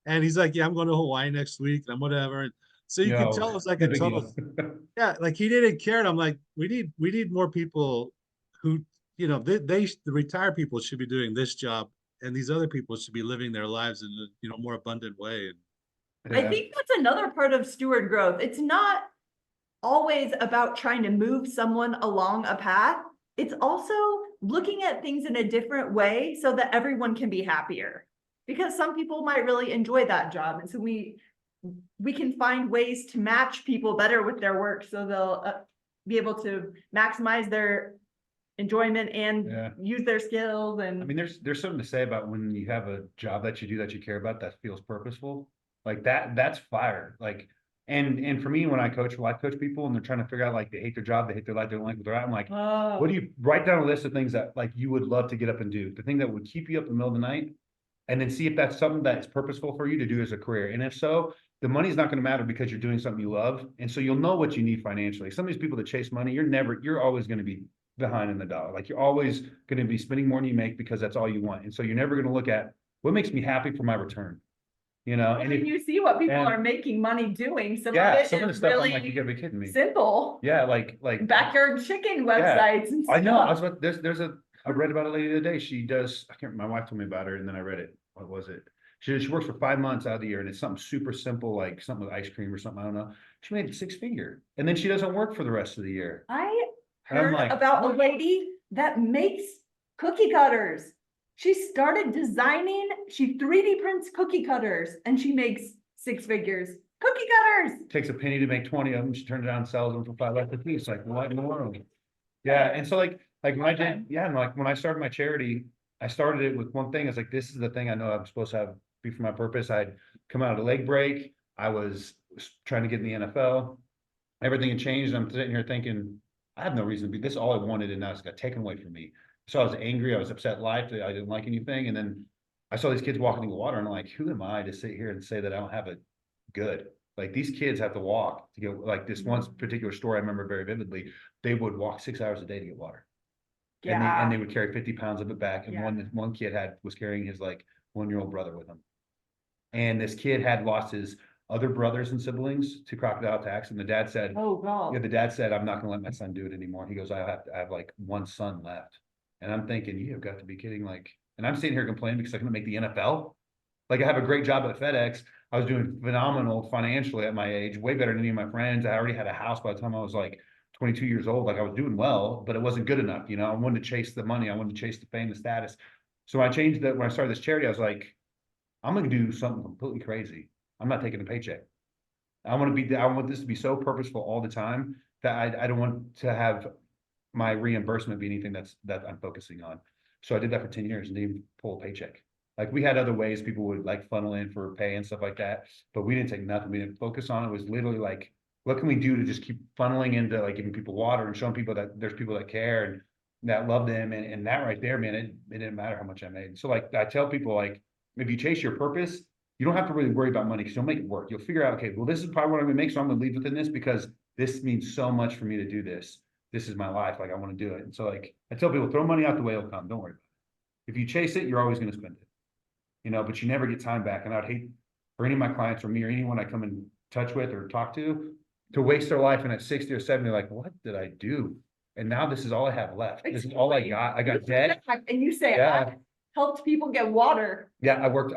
And he's like, yeah, I'm going to Hawaii next week and whatever. And so you could tell it was like no a big total, deal. yeah, like he didn't care. And I'm like, we need more people who, you know, the retired people should be doing this job, and these other people should be living their lives in a, you know, more abundant way. And I Yeah. think that's another part of steward growth. It's not always about trying to move someone along a path. It's also looking at things in a different way so that everyone can be happier. Because some people might really enjoy that job. And so we can find ways to match people better with their work so they'll be able to maximize their enjoyment and Yeah. use their skills. I And mean, there's something to say about when you have a job that you do that you care about that feels purposeful. Like that's fire. Like, and for me, when I coach people and they're trying to figure out like they hate their job, they hate their life, they don't like what they're at. I'm like, oh, what do you write down a list of things that like you would love to get up and do? The thing that would keep you up in the middle of the night, and then see if that's something that's purposeful for you to do as a career. And if so, the money's not going to matter because you're doing something you love. And so you'll know what you need financially. Some of these people that chase money, you're always going to be behind in the dollar. Like you're always going to be spending more than you make because that's all you want. And so you're never going to look at what makes me happy for my return, you know? and And if, you see what people and- are making money doing. Some yeah, of it some of the is stuff really I'm like, you gotta be kidding me. simple. Yeah, like Backyard chicken websites and stuff. I know. I was about I read about a lady the other day. She does, I can't, my wife told me about her and then I read it. What was it? She works for 5 months out of the year and it's something super simple, like something with ice cream or something. I don't know. She made 6 figure and then she doesn't work for the rest of the year. I And I'm heard like, about a lady that makes cookie cutters. She started designing, she 3D prints cookie cutters and she makes 6 figures. Cookie cutters. Takes a penny to make 20 of them. She turns it around and sells them for $5 a piece. Like, what in the world? Yeah. And so like when I did, yeah, and like when I started my charity, I started it with one thing. It's like, this is the thing I know I'm supposed to have be for my purpose. I'd come out of a leg break. I was trying to get in the NFL. Everything had changed. I'm sitting here thinking, I have no reason to be this. All I wanted, and now it's got taken away from me. So I was angry. I was upset at life. I didn't like anything. And then I saw these kids walking in the water, and I'm like, who am I to sit here and say that I don't have it good? Like these kids have to walk to get, like this one particular story I remember very vividly. They would walk 6 hours a day to get water. And they would carry 50 pounds of it back. And Yeah. one kid was carrying his like 1-year-old brother with him. And this kid had lost his other brothers and siblings to crocodile attacks. And the dad said, Oh, God. yeah, the dad said, I'm not gonna let my son do it anymore. He goes, I have like one son left. And I'm thinking, you have got to be kidding. Like, and I'm sitting here complaining because I couldn't make the NFL. Like I have a great job at FedEx. I was doing phenomenal financially at my age, way better than any of my friends. I already had a house by the time I was like 22 years old. Like I was doing well, but it wasn't good enough. You know, I wanted to chase the money. I wanted to chase the fame, the status. So I changed that when I started this charity. I was like, I'm going to do something completely crazy. I'm not taking a paycheck. I want this to be so purposeful all the time that I don't want to have my reimbursement be anything that I'm focusing on. So I did that for 10 years and didn't even pull a paycheck. Like we had other ways people would like funnel in for pay and stuff like that, but we didn't take nothing. We didn't focus on it. It was literally like, what can we do to just keep funneling into like giving people water and showing people that there's people that care and that love them. And that right there, man, it didn't matter how much I made. So like I tell people, like, if you chase your purpose, you don't have to really worry about money because you'll make it work. You'll figure out, okay, well, this is probably what I'm gonna make. So I'm gonna leave within this because this means so much for me to do this. This is my life. Like I want to do it. And so like I tell people, throw money out the way, it'll come. Don't worry about it. If you chase it, you're always going to spend it, you know, but you never get time back. And I'd hate for any of my clients or me or anyone I come in touch with or talk to waste their life and at 60 or 70, like, what did I do? And now this is all I have left. This is all I got. I got debt. And you say, Yeah. I helped people get water. Yeah, I worked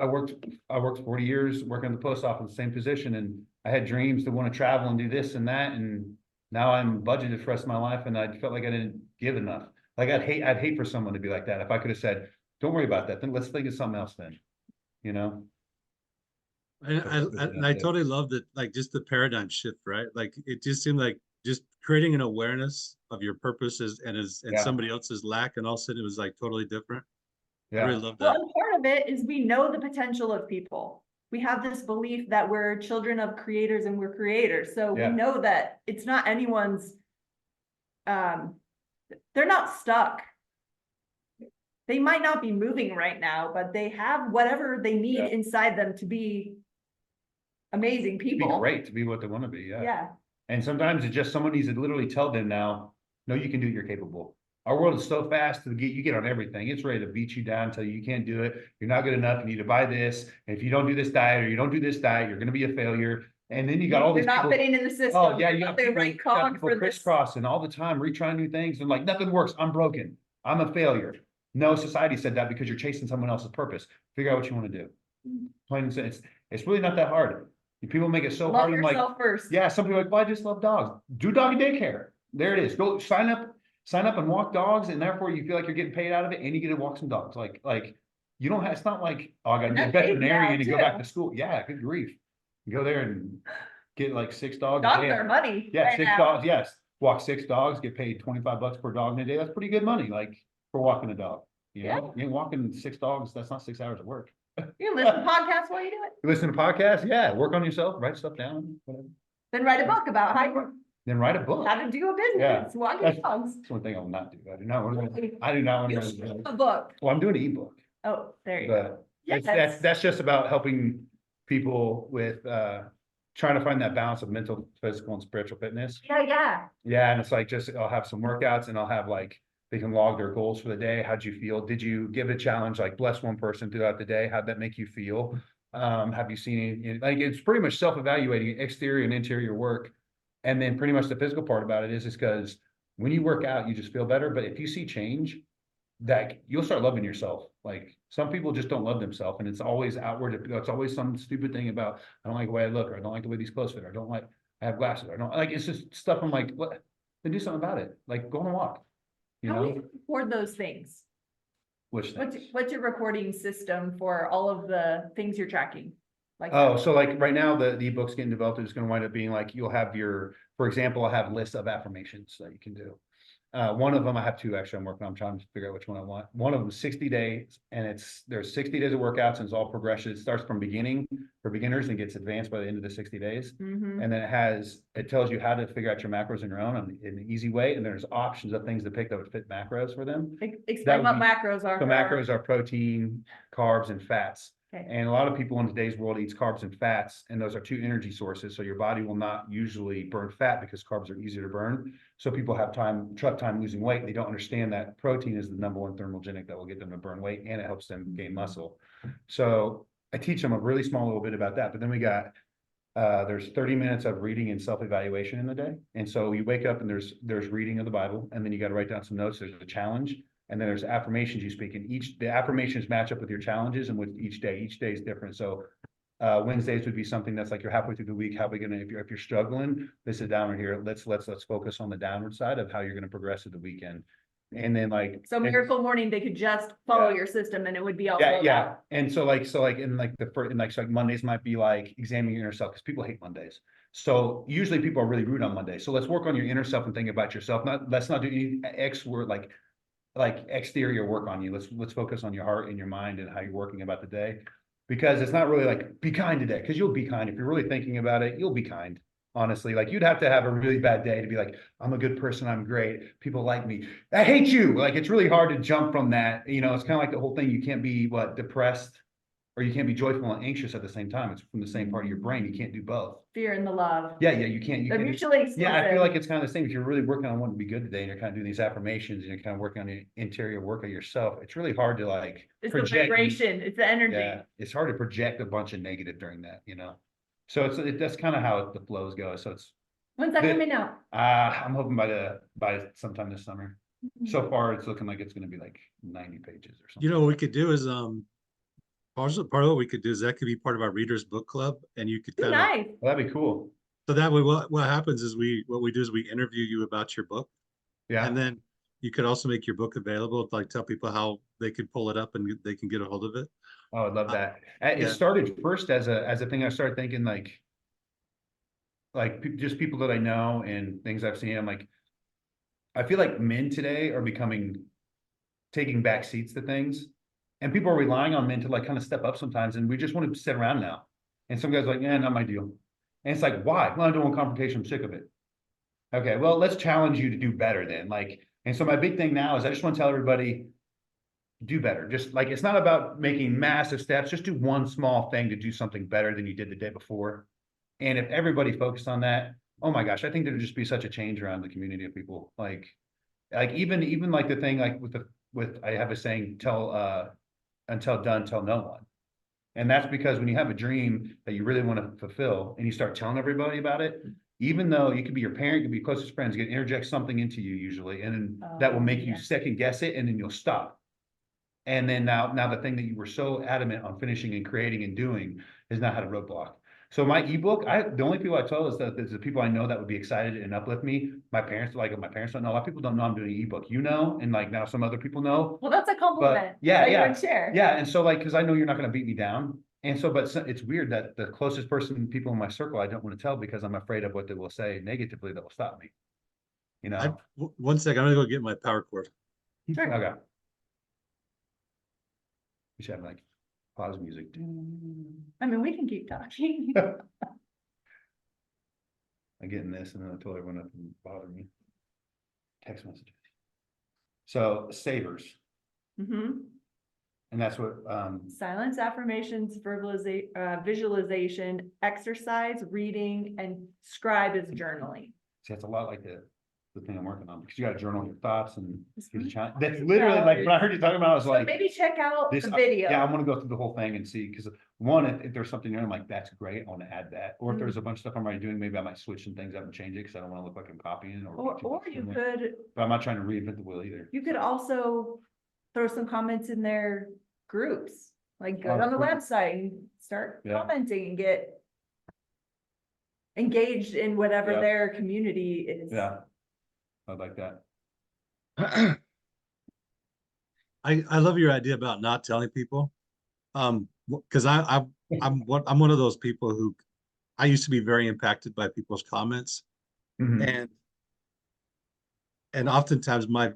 40 years working in the post office, the same position, and I had dreams to want to travel and do this and that, and now I'm budgeted for the rest of my life, and I felt like I didn't give enough. Like I'd hate for someone to be like that. If I could have said, "Don't worry about that," then let's think of something else. Then, you know. And I totally love that, like just the paradigm shift, right? Like it just seemed like just creating an awareness of your purposes and Yeah. somebody else's lack, and all of a sudden it was like totally different. I Yeah, really love Well, that. and part of it is we know the potential of people. We have this belief that we're children of creators and we're creators. So we Yeah. know that it's not anyone's, they're not stuck. They might not be moving right now, but they have whatever they need Yeah. inside them to be amazing to be people. great, to be what they want to be. Yeah. Yeah. And sometimes it's just someone needs to literally tell them now, no, you can do it, you're capable. Our world is so fast to you get on everything. It's ready to beat you down, tell you you can't do it. You're not good enough. You need to buy this. And if you don't do this diet or you don't do this diet, you're going to be a failure. And then you got all these You're not people. fitting in the system. Oh yeah, You're you not got the right people cog for this. crisscrossing all the time, retrying new things, and like nothing works. I'm broken. I'm a failure. No, society said that because you're chasing someone else's purpose. Figure out what you want to do. Plain and simple. It's really not that hard. People make it so Love hard. I'm like, yourself first. yeah, some people are like, well, I just love dogs. Do doggy daycare. There it is. Go sign up and walk dogs, and therefore you feel like you're getting paid out of it, and you get to walk some dogs. Like you don't have. It's not like, oh, I got to be a That's paid veterinarian now, and go back too. to school. Yeah, good grief. You go there and get like 6 dogs. a Dogs day. are money. Yeah, right 6 now. dogs. Yes, walk 6 dogs, get paid $25 per dog in a day. That's pretty good money. Like for walking a dog. You know, you ain't walking 6 dogs. That's not 6 hours of work. You can listen to podcasts while you do it. You listen to podcasts. Yeah, work on yourself. Write stuff down. Whatever. Then write a book about Then write a book. how to do a Yeah. business, walking That's- dogs. That's one thing I will not do. I do not want to. I do not want You to. should have a book. Well, I'm doing an ebook, Oh, there you go. but Yes. that's just about helping people with trying to find that balance of mental, physical, and spiritual fitness. Yeah. Yeah, and it's like just I'll have some workouts and I'll have like they can log their goals for the day. How'd you feel? Did you give a challenge like bless one person throughout the day? How'd that make you feel? Have you seen any, like it's pretty much self-evaluating exterior and interior work. And then pretty much the physical part about it is because when you work out, you just feel better. But if you see change, that you'll start loving yourself. Like some people just don't love themselves, and it's always outward. It's always some stupid thing about I don't like the way I look, or I don't like the way these clothes fit, or I don't like I have glasses, or I don't like it's just stuff. I'm like, what? Then do something about it. Like go on a walk. You How do know, you record those things? which What's, things? what's your recording system for all of the things you're tracking? Like, Oh, so like right now, the ebook's getting developed. It's going to wind up being like you'll have your, for example, I have lists of affirmations that you can do. One of them, I have 2 actually. I'm working on. I'm trying to figure out which one I want. One of them is 60 days, and there's 60 days of workouts, and it's all progression. It starts from beginning for beginners and gets advanced by the end of the 60 days. mhm. And then it tells you how to figure out your macros on your own in an easy way. And there's options of things to pick that would fit macros for them. Explain would what be- macros are. The for our- macros are protein, carbs, and fats. Okay. And a lot of people in today's world eats carbs and fats, and those are 2 energy sources. So your body will not usually burn fat because carbs are easier to burn. So people have tough time losing weight. They don't understand that protein is the #1 thermogenic that will get them to burn weight, and it helps them gain muscle. So I teach them a really small little bit about that. But then we got there's 30 minutes of reading and self-evaluation in the day. And so you wake up and there's reading of the Bible, and then you got to write down some notes. There's a challenge. And then there's affirmations you speak, and the affirmations match up with your challenges and with each day. Each day is different. So Wednesdays would be something that's like you're halfway through the week. How are we gonna, if you're struggling, this is downward here. Let's focus on the downward side of how you're gonna progress through the weekend. And then like So Miracle Morning, they could just follow your system and it would be all. filled out. And so like in like the first, so like Mondays might be like examining your inner self, because people hate Mondays. So usually people are really rude on Mondays. So let's work on your inner self and think about yourself. Let's not do any X word like like exterior work on you. Let's focus on your heart and your mind and how you're working about the day. Because it's not really like be kind today, because you'll be kind. If you're really thinking about it, you'll be kind. Honestly, like you'd have to have a really bad day to be like, I'm a good person, I'm great, people like me. I hate you. Like it's really hard to jump from that. You know, it's kind of like the whole thing. You can't be depressed, or you can't be joyful and anxious at the same time. It's from the same part of your brain. You can't do both. Fear and the love. Yeah, you can't. They're mutually exclusive. Yeah, I feel like it's kind of the same. If you're really working on wanting to be good today, and you're kind of doing these affirmations, and you're kind of working on the interior work of yourself, it's really hard to like It's the vibration, it's the energy. Yeah, it's hard to project a bunch of negative during that, So that's kind of how the flows go. So it's When's that coming out? I'm hoping by sometime this summer. So far, it's looking like it's going to be like 90 pages or something. You know, what we could do is part of what we could do is that could be part of our readers book club, and you could kind of Nice. Well, that'd be cool. so that way what happens is we interview you about your book, Yeah. and then you could also make your book available, like tell people how they can pull it up and they can get a hold of it. Oh, I'd love that. It yeah. started first as a thing. I started thinking just people that I know and things I've seen. I'm like, I feel like men today are taking back seats to things, and people are relying on men to like kind of step up sometimes. And we just want to sit around now. And some guys are like, yeah, not my deal. And it's like, why? Well, I don't want confrontation. I'm sick of it. Okay, well, let's challenge you to do better then. And so my big thing now is I just want to tell everybody, do better. Just like, it's not about making massive steps. Just do one small thing to do something better than you did the day before. And if everybody focused on that, oh my gosh, I think there'd just be such a change around the community of people. Like even like the thing, like I have a saying, until done, tell no one. And that's because when you have a dream that you really want to fulfill and you start telling everybody about it, even though you could be your parent, you could be closest friends, you can interject something into you usually, and then that will make you second guess it, and then you'll stop. And then now the thing that you were so adamant on finishing and creating and doing is now had a roadblock. So my ebook, the only people I tell is that there's the people I know that would be excited and uplift me. My parents don't know. A lot of people don't know I'm doing an ebook, and like now some other people know. Well, that's a compliment. Yeah. Share. Yeah. And so because I know you're not going to beat me down. And so, but it's weird that the closest people in my circle, I don't want to tell because I'm afraid of what they will say negatively that will stop me. One second, I'm gonna go get my power cord. Sure. Okay. We should have like pause music. I mean, we can keep talking. I'm getting this, and then I told everyone not to bother me. Text messages. So savers. And that's what Silence, affirmations, visualization, exercise, reading, and scribe is journaling. see, that's a lot like the thing I'm working on, because you got to journal your thoughts and do the challenge. That's literally like when I heard you talking about it, I was So like, maybe check out this the video. Yeah, I want to go through the whole thing and see, because one, if there's something there, I'm like, that's great, I want to add that. Or if there's a bunch of stuff I'm already doing, maybe I might switch some things up and change it, because I don't want to look like I'm copying Or you could, but I'm not trying to reinvent the wheel either. you could also throw some comments in their groups, like go Oh, on the cool. website and start Yeah. commenting and get engaged in whatever Yeah. their community is. Yeah, I'd like that. I love your idea about not telling people. Because I'm one of those people who I used to be very impacted by people's comments. Mhm. And oftentimes my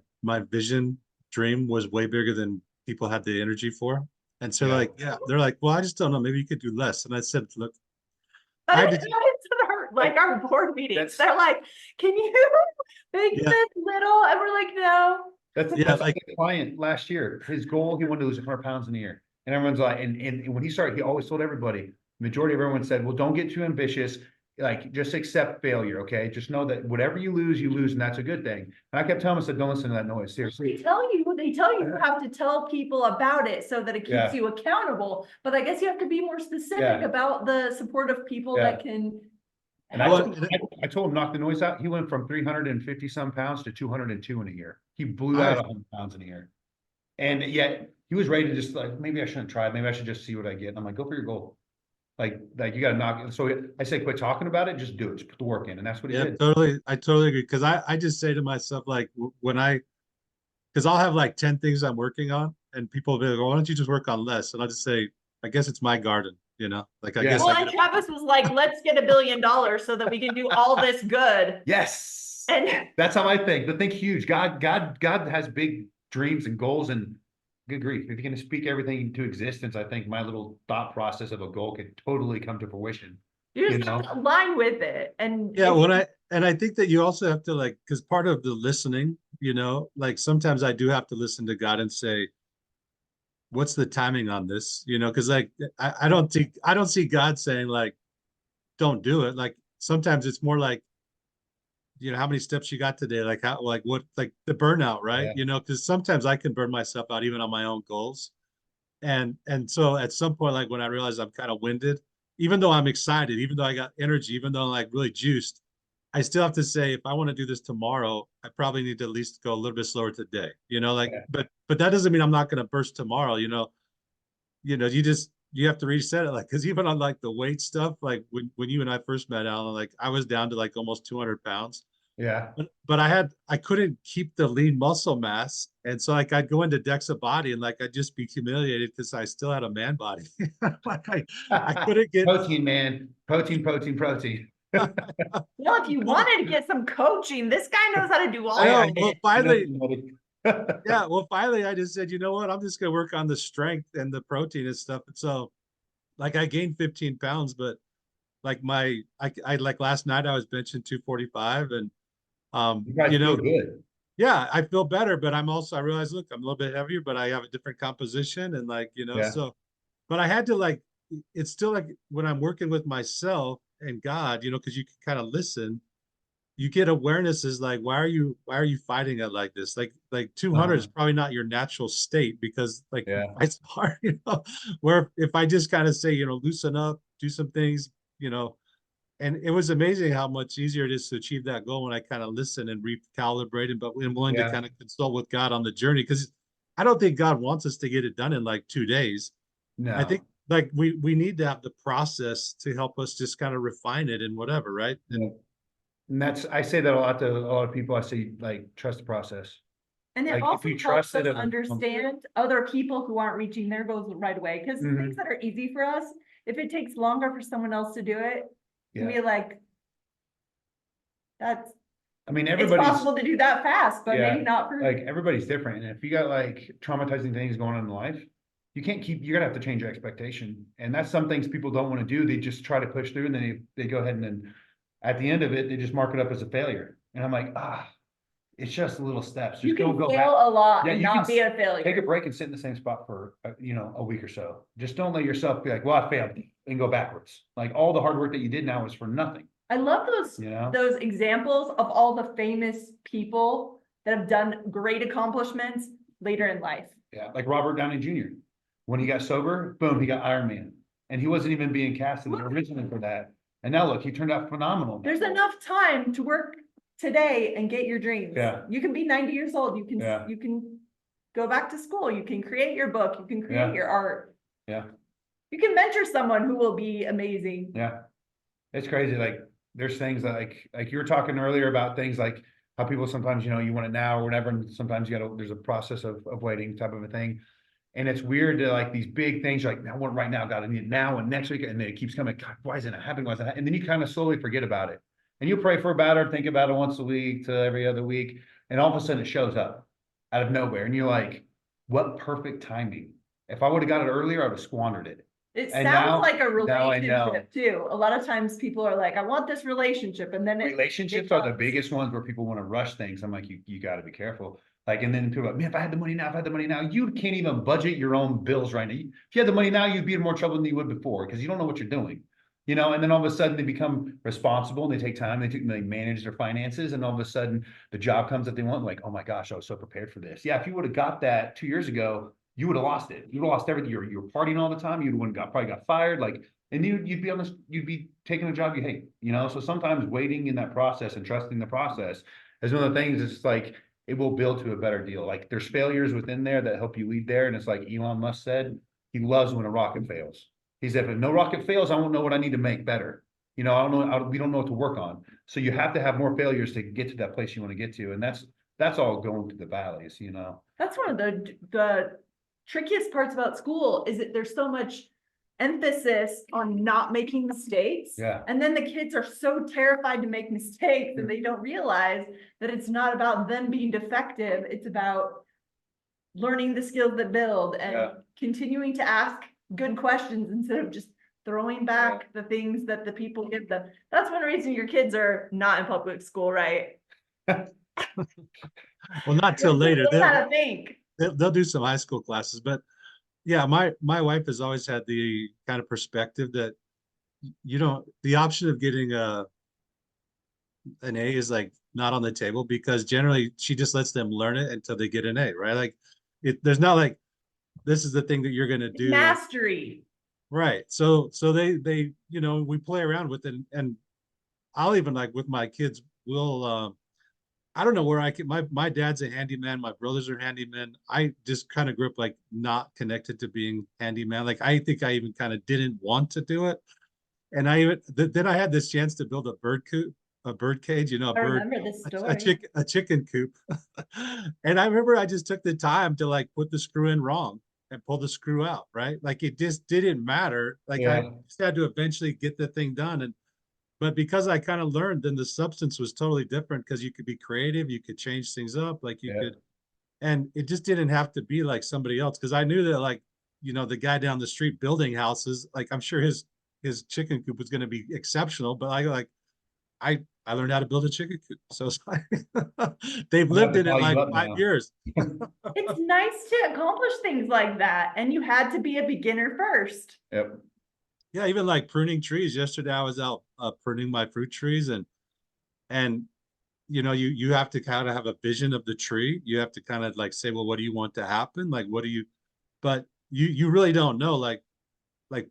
vision dream was way bigger than people had the energy for. And so they're like, well, I just don't know, maybe you could do less. And I said, look, But it's like our board meetings, they're like, can you make this little? And we're like, no. That's like a client last year. His goal, he wanted to lose 100 pounds in a year. And everyone's like, and when he started, he always told everybody, majority of everyone said, well, don't get too ambitious. Like, just accept failure, okay? Just know that whatever you lose, and that's a good thing. And I kept telling him, I said, don't listen to that noise, seriously. They tell you you have to tell people about it so that it keeps you accountable. But I guess you have to be more specific about the supportive people that can. And I told him, knock the noise out. He went from 350 some pounds to 202 in a year. He blew out 100 pounds in a year. And yet he was ready to just like, maybe I shouldn't try it. Maybe I should just see what I get. And I'm like, go for your goal. Like you got to knock it. So I say, quit talking about it. Just do it. Just put the work in. And that's what he did. I totally agree. Cause I just say to myself, like cause I'll have like 10 things I'm working on and people will be like, well, why don't you just work on less? And I'll just say, I guess it's my garden, like, I guess. Well, and Travis was like, let's get $1 billion so that we can do all this good. Yes. And that's how I think. But think huge. God has big dreams and goals, and good grief, if you can speak everything into existence, I think my little thought process of a goal could totally come to fruition. You You just have know? to align with it. And Yeah, if I think that you also have to like, because part of the listening, like sometimes I do have to listen to God and say, what's the timing on this? Because like I don't see God saying like, don't do it. Like sometimes it's more like, how many steps you got today? Like how, like what, like the burnout, right? Yeah. Because sometimes I can burn myself out even on my own goals. And so at some point, like when I realize I'm kind of winded, even though I'm excited, even though I got energy, even though I'm like really juiced, I still have to say, if I want to do this tomorrow, I probably need to at least go a little bit slower today. Like, Yeah. but that doesn't mean I'm not going to burst tomorrow. You have to reset it. Like, because even on like the weight stuff, like when you and I first met, Alan, like I was down to like almost 200 pounds. Yeah. But I couldn't keep the lean muscle mass. And so like I'd go into DEXA body and like I'd just be humiliated because I still had a man body. Like I couldn't get Protein, man. Protein. well, if you wanted to get some coaching, this guy knows how to do all I know. of Well, it. finally, yeah. Well, finally, I just said, you know what? I'm just gonna work on the strength and the protein and stuff. And so, like, I gained 15 pounds, but like I like last night I was benching 245, and You guys feel good. yeah, I feel better. But I realized, look, I'm a little bit heavier, but I have a different composition, and like, Yeah. so. But I had to like, it's still like when I'm working with myself and God, because you can kind of listen, you get awareness is like, why are you fighting it like this? Like 200 is probably not your natural state because like Yeah. it's hard, where if I just kind of say, loosen up, do some things, and it was amazing how much easier it is to achieve that goal when I kind of listen and recalibrate and but I'm willing to Yeah. kind of consult with God on the journey because I don't think God wants us to get it done in like 2 days. I think No. like we need to have the process to help us just kind of refine it and whatever, right? Yeah. And I say that a lot to a lot of people. I say, like, trust the process. And it Like, if also you helps trust us it, understand other people who aren't reaching their goals right away. Because Mhm. things that are easy for us, if it takes longer for someone else to do it, can Yeah. be like, that's, I mean, it's everybody's, possible to do that fast, but yeah, maybe not for. like, everybody's different. And if you got like traumatizing things going on in life, you're gonna have to change your expectation. And that's some things people don't want to do. They just try to push through and then they go ahead and then at the end of it, they just mark it up as a failure. And I'm like, it's just little steps. You Just don't can go fail back. a lot Yeah, and you not can be a Take a failure. break and sit in the same spot for, a week or so. Just don't let yourself be like, well, I failed, and go backwards. Like, all the hard work that you did now is for nothing. I love You know? those examples of all the famous people that have done great accomplishments later in life. Yeah, like Robert Downey Jr. When he got sober, boom, he got Iron Man. And he wasn't even being casted originally for that. And now look, he turned out phenomenal. There's enough time to work today and get your dreams. Yeah. You can be 90 years old. Yeah. You can go back to school. You can create your book. You can create Yeah. your art. Yeah. You can mentor someone who will be amazing. Yeah. It's crazy. Like, there's things that like you were talking earlier about things like how people sometimes, you want it now or whatever. And sometimes there's a process of waiting type of a thing. And it's weird to like these big things, you're like, I want it right now, God, I need it now and next week. And then it keeps coming, God, why isn't it happening? Why isn't it? And then you kind of slowly forget about it. And you pray about it, think about it once a week to every other week. And all of a sudden it shows up out of nowhere. And you're like, what perfect timing. If I would have got it earlier, I would have squandered it. It And sounds like a now I know. relationship too. A lot of times people are like, I want this relationship. And then Relationships are the biggest ones where people want to rush things. I'm like, you got to be careful. Like, and then people are like, man, if I had the money now, you can't even budget your own bills right now. If you had the money now, you'd be in more trouble than you would before because you don't know what you're doing. And then all of a sudden they become responsible and they take time, they manage their finances, and all of a sudden the job comes that they want, like, oh my gosh, I was so prepared for this. Yeah, if you would have got that 2 years ago, you would have lost it. You would have lost everything. You were partying all the time. You would have probably got fired. Like, and you'd be taking a job you hate, So sometimes waiting in that process and trusting the process is one of the things. It's like, it will build to a better deal. Like, there's failures within there that help you lead there. And it's like Elon Musk said, he loves when a rocket fails. He said, if no rocket fails, I won't know what I need to make better. I don't know. We don't know what to work on. So you have to have more failures to get to that place you want to get to. And that's all going to the valleys, That's one of the trickiest parts about school is that there's so much emphasis on not making mistakes. Yeah. And then the kids are so terrified to make mistakes that they don't realize that it's not about them being defective. It's about learning the skills that build Yeah. and continuing to ask good questions instead of just throwing back the things that the people give them. That's one reason your kids are not in public school, right? Well, not till They later. learn how to think. They'll do some high school classes, but yeah, my wife has always had the kind of perspective that you don't, the option of getting an A is like not on the table, because generally she just lets them learn it until they get an A, right? Like there's not like, this is the thing that you're going to do. Like, Mastery. right. So they, you know, we play around with it, and I'll even like with my kids, we'll, I don't know where I can, my dad's a handyman. My brothers are handymen. I just kind of grew up like not connected to being handyman. Like, I think I even kind of didn't want to do it. And I even, then I had this chance to build a bird coop, a bird cage, you know, I remember this story. a chicken coop. And I remember I just took the time to like put the screw in wrong and pull the screw out, right? Like, it just didn't matter. Like, I just had to eventually get the thing done. And but because I kind of learned, then the substance was totally different, because you could be creative, you could change things up, like you could, and it just didn't have to be like somebody else. Because I knew that, like, you know, the guy down the street building houses, like, I'm sure his chicken coop was going to be exceptional, but I learned how to build a chicken coop. So it's like they've lived in it like 5 years. It's nice to accomplish things like that. And you had to be a beginner first. Yep. Yeah, even like pruning trees. Yesterday I was out pruning my fruit trees, and you know, you have to kind of have a vision of the tree. You have to kind of like say, well, what do you want to happen? Like, what do you, but you really don't know. Like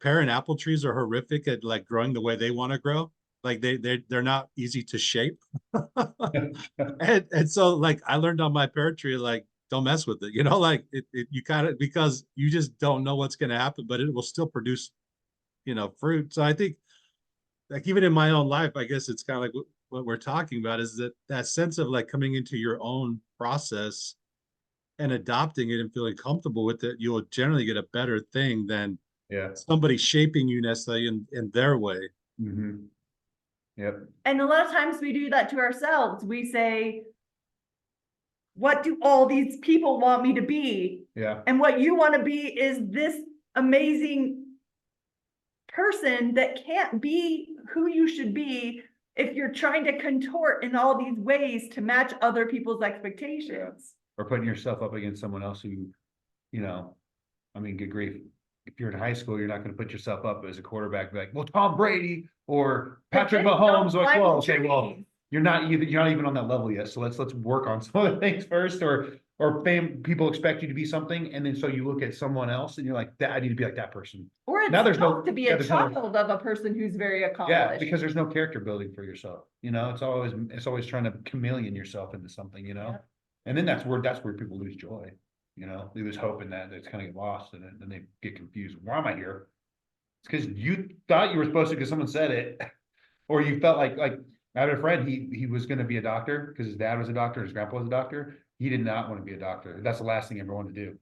parent apple trees are horrific at like growing the way they want to grow. Like they're not easy to shape. And so like I learned on my pear tree, like, don't mess with it, you know, like you kind of, because you just don't know what's going to happen, but it will still produce, you know, fruit. So I think, like, even in my own life, I guess it's kind of like what we're talking about, is that sense of like coming into your own process and adopting it and feeling comfortable with it. You'll generally get a better thing than somebody shaping you necessarily in their way. Mm-hmm. Yep. And a lot of times we do that to ourselves. We say, what do all these people want me to be? Yeah. And what you want to be is this amazing person that can't be who you should be if you're trying to contort in all these ways to match other people's expectations. Or putting yourself up against someone else who, you know, I mean, good grief. If you're in high school, you're not going to put yourself up as a quarterback, be like, well, Tom Brady or Patrick Mahomes. Like, well, okay, well, you're not even on that level yet. So let's work on some of the things first, or people expect you to be something, and then so you look at someone else and you're like, that I need to be like that person. Or it's now there's tough to be a child of a person who's very accomplished. Yeah, because there's no character building for yourself. You know, it's always trying to chameleon yourself into something, you know, and then that's where people lose joy. You know, they lose hope in that. It's kind of get lost, and then they get confused. Why am I here? It's because you thought you were supposed to, because someone said it, or you felt like I had a friend. He was going to be a doctor because his dad was a doctor, his grandpa was a doctor. He did not want to be a doctor. That's the last thing he ever wanted to do.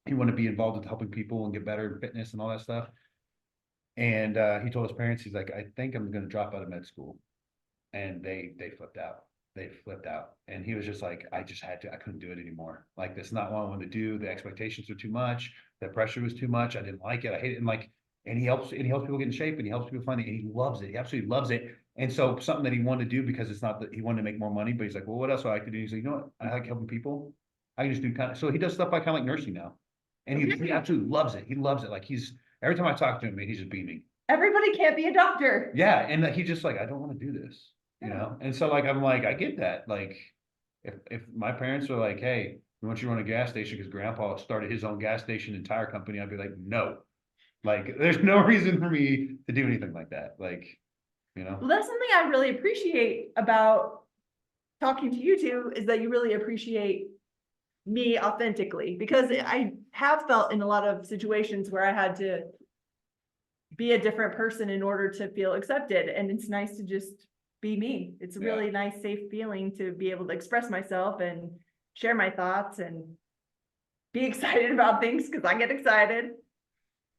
He wanted to be involved with helping people and get better in fitness and all that stuff. And he told his parents, he's like, I think I'm going to drop out of med school. And they flipped out. They flipped out. And he was just like, I couldn't do it anymore. Like, that's not what I wanted to do. The expectations were too much. The pressure was too much. I didn't like it. I hate it. And he helps people get in shape, and he helps people find it, and he loves it. He absolutely loves it. And so something that he wanted to do, because it's not that he wanted to make more money, but he's like, well, what else do I like to do? He's like, you know what? I like helping people. I can just do so he does stuff like kind of like nursing now. And he absolutely loves it. He loves it. Like, every time I talk to him, man, he's just beaming. Everybody can't be a doctor. Yeah. And he's just like, I don't want to do this. You know? And so like, I'm like, I get that. Like, if my parents are like, hey, we want you to run a gas station because grandpa started his own gas station and tire company, I'd be like, no. Like, there's no reason for me to do anything like that. Like, you know? Well, that's something I really appreciate about talking to you two, is that you really appreciate me authentically, because I have felt in a lot of situations where I had to be a different person in order to feel accepted. And it's nice to just be me. It's a really nice, safe feeling to be able to express myself and share my thoughts and be excited about things, because I get excited.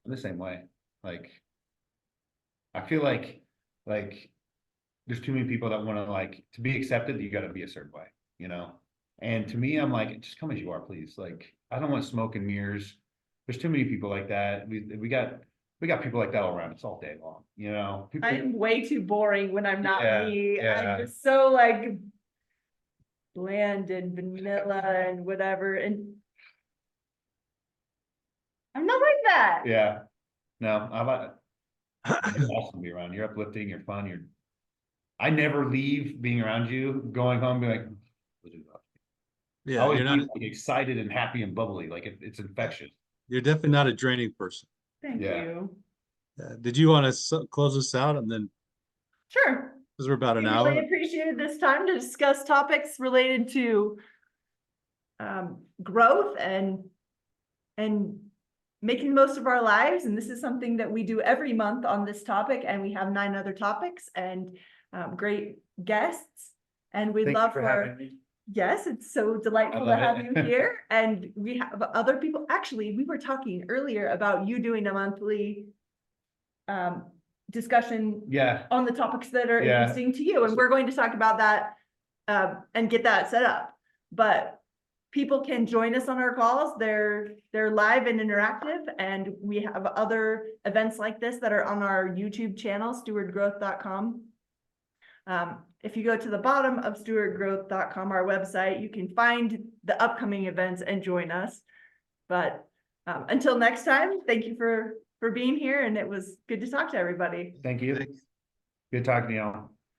I'm the same way. Like, I feel like there's too many people that want to, like, to be accepted, you got to be a certain way, you know? And to me, I'm like, just come as you are, please. Like, I don't want smoke and mirrors. There's too many people like that. We got people like that all around us all day long, you know? People, I'm way too boring when I'm not Yeah, me. yeah. I'm just so like bland and vanilla and whatever, and I'm not like that. yeah, no, I like you're awesome to be around. You're uplifting, you're fun, I never leave being around you, going home, being like, I Yeah, always you're not, leave, like, excited and happy and bubbly, like it's infectious. you're definitely not a draining person. Thank Yeah. you. Did you want to close us out and then, Sure. because we're about We an really hour? appreciated this time to discuss topics related to growth and making the most of our lives. And this is something that we do every month on this topic, and we have 9 other topics and great guests. And we'd Thank you love for having me. yes, it's so delightful to love have it. you here. And we have other people. Actually, we were talking earlier about you doing a monthly discussion Yeah, on the topics that are Yeah. interesting to you. And we're going to talk about that and get that set up. But people can join us on our calls. They're live and interactive. And we have other events like this that are on our YouTube channel, stewardgrowth.com. If you go to the bottom of stewardgrowth.com, our website, you can find the upcoming events and join us. But until next time, thank you for being here, and it was good to talk to everybody. thank you. Good talking to y'all.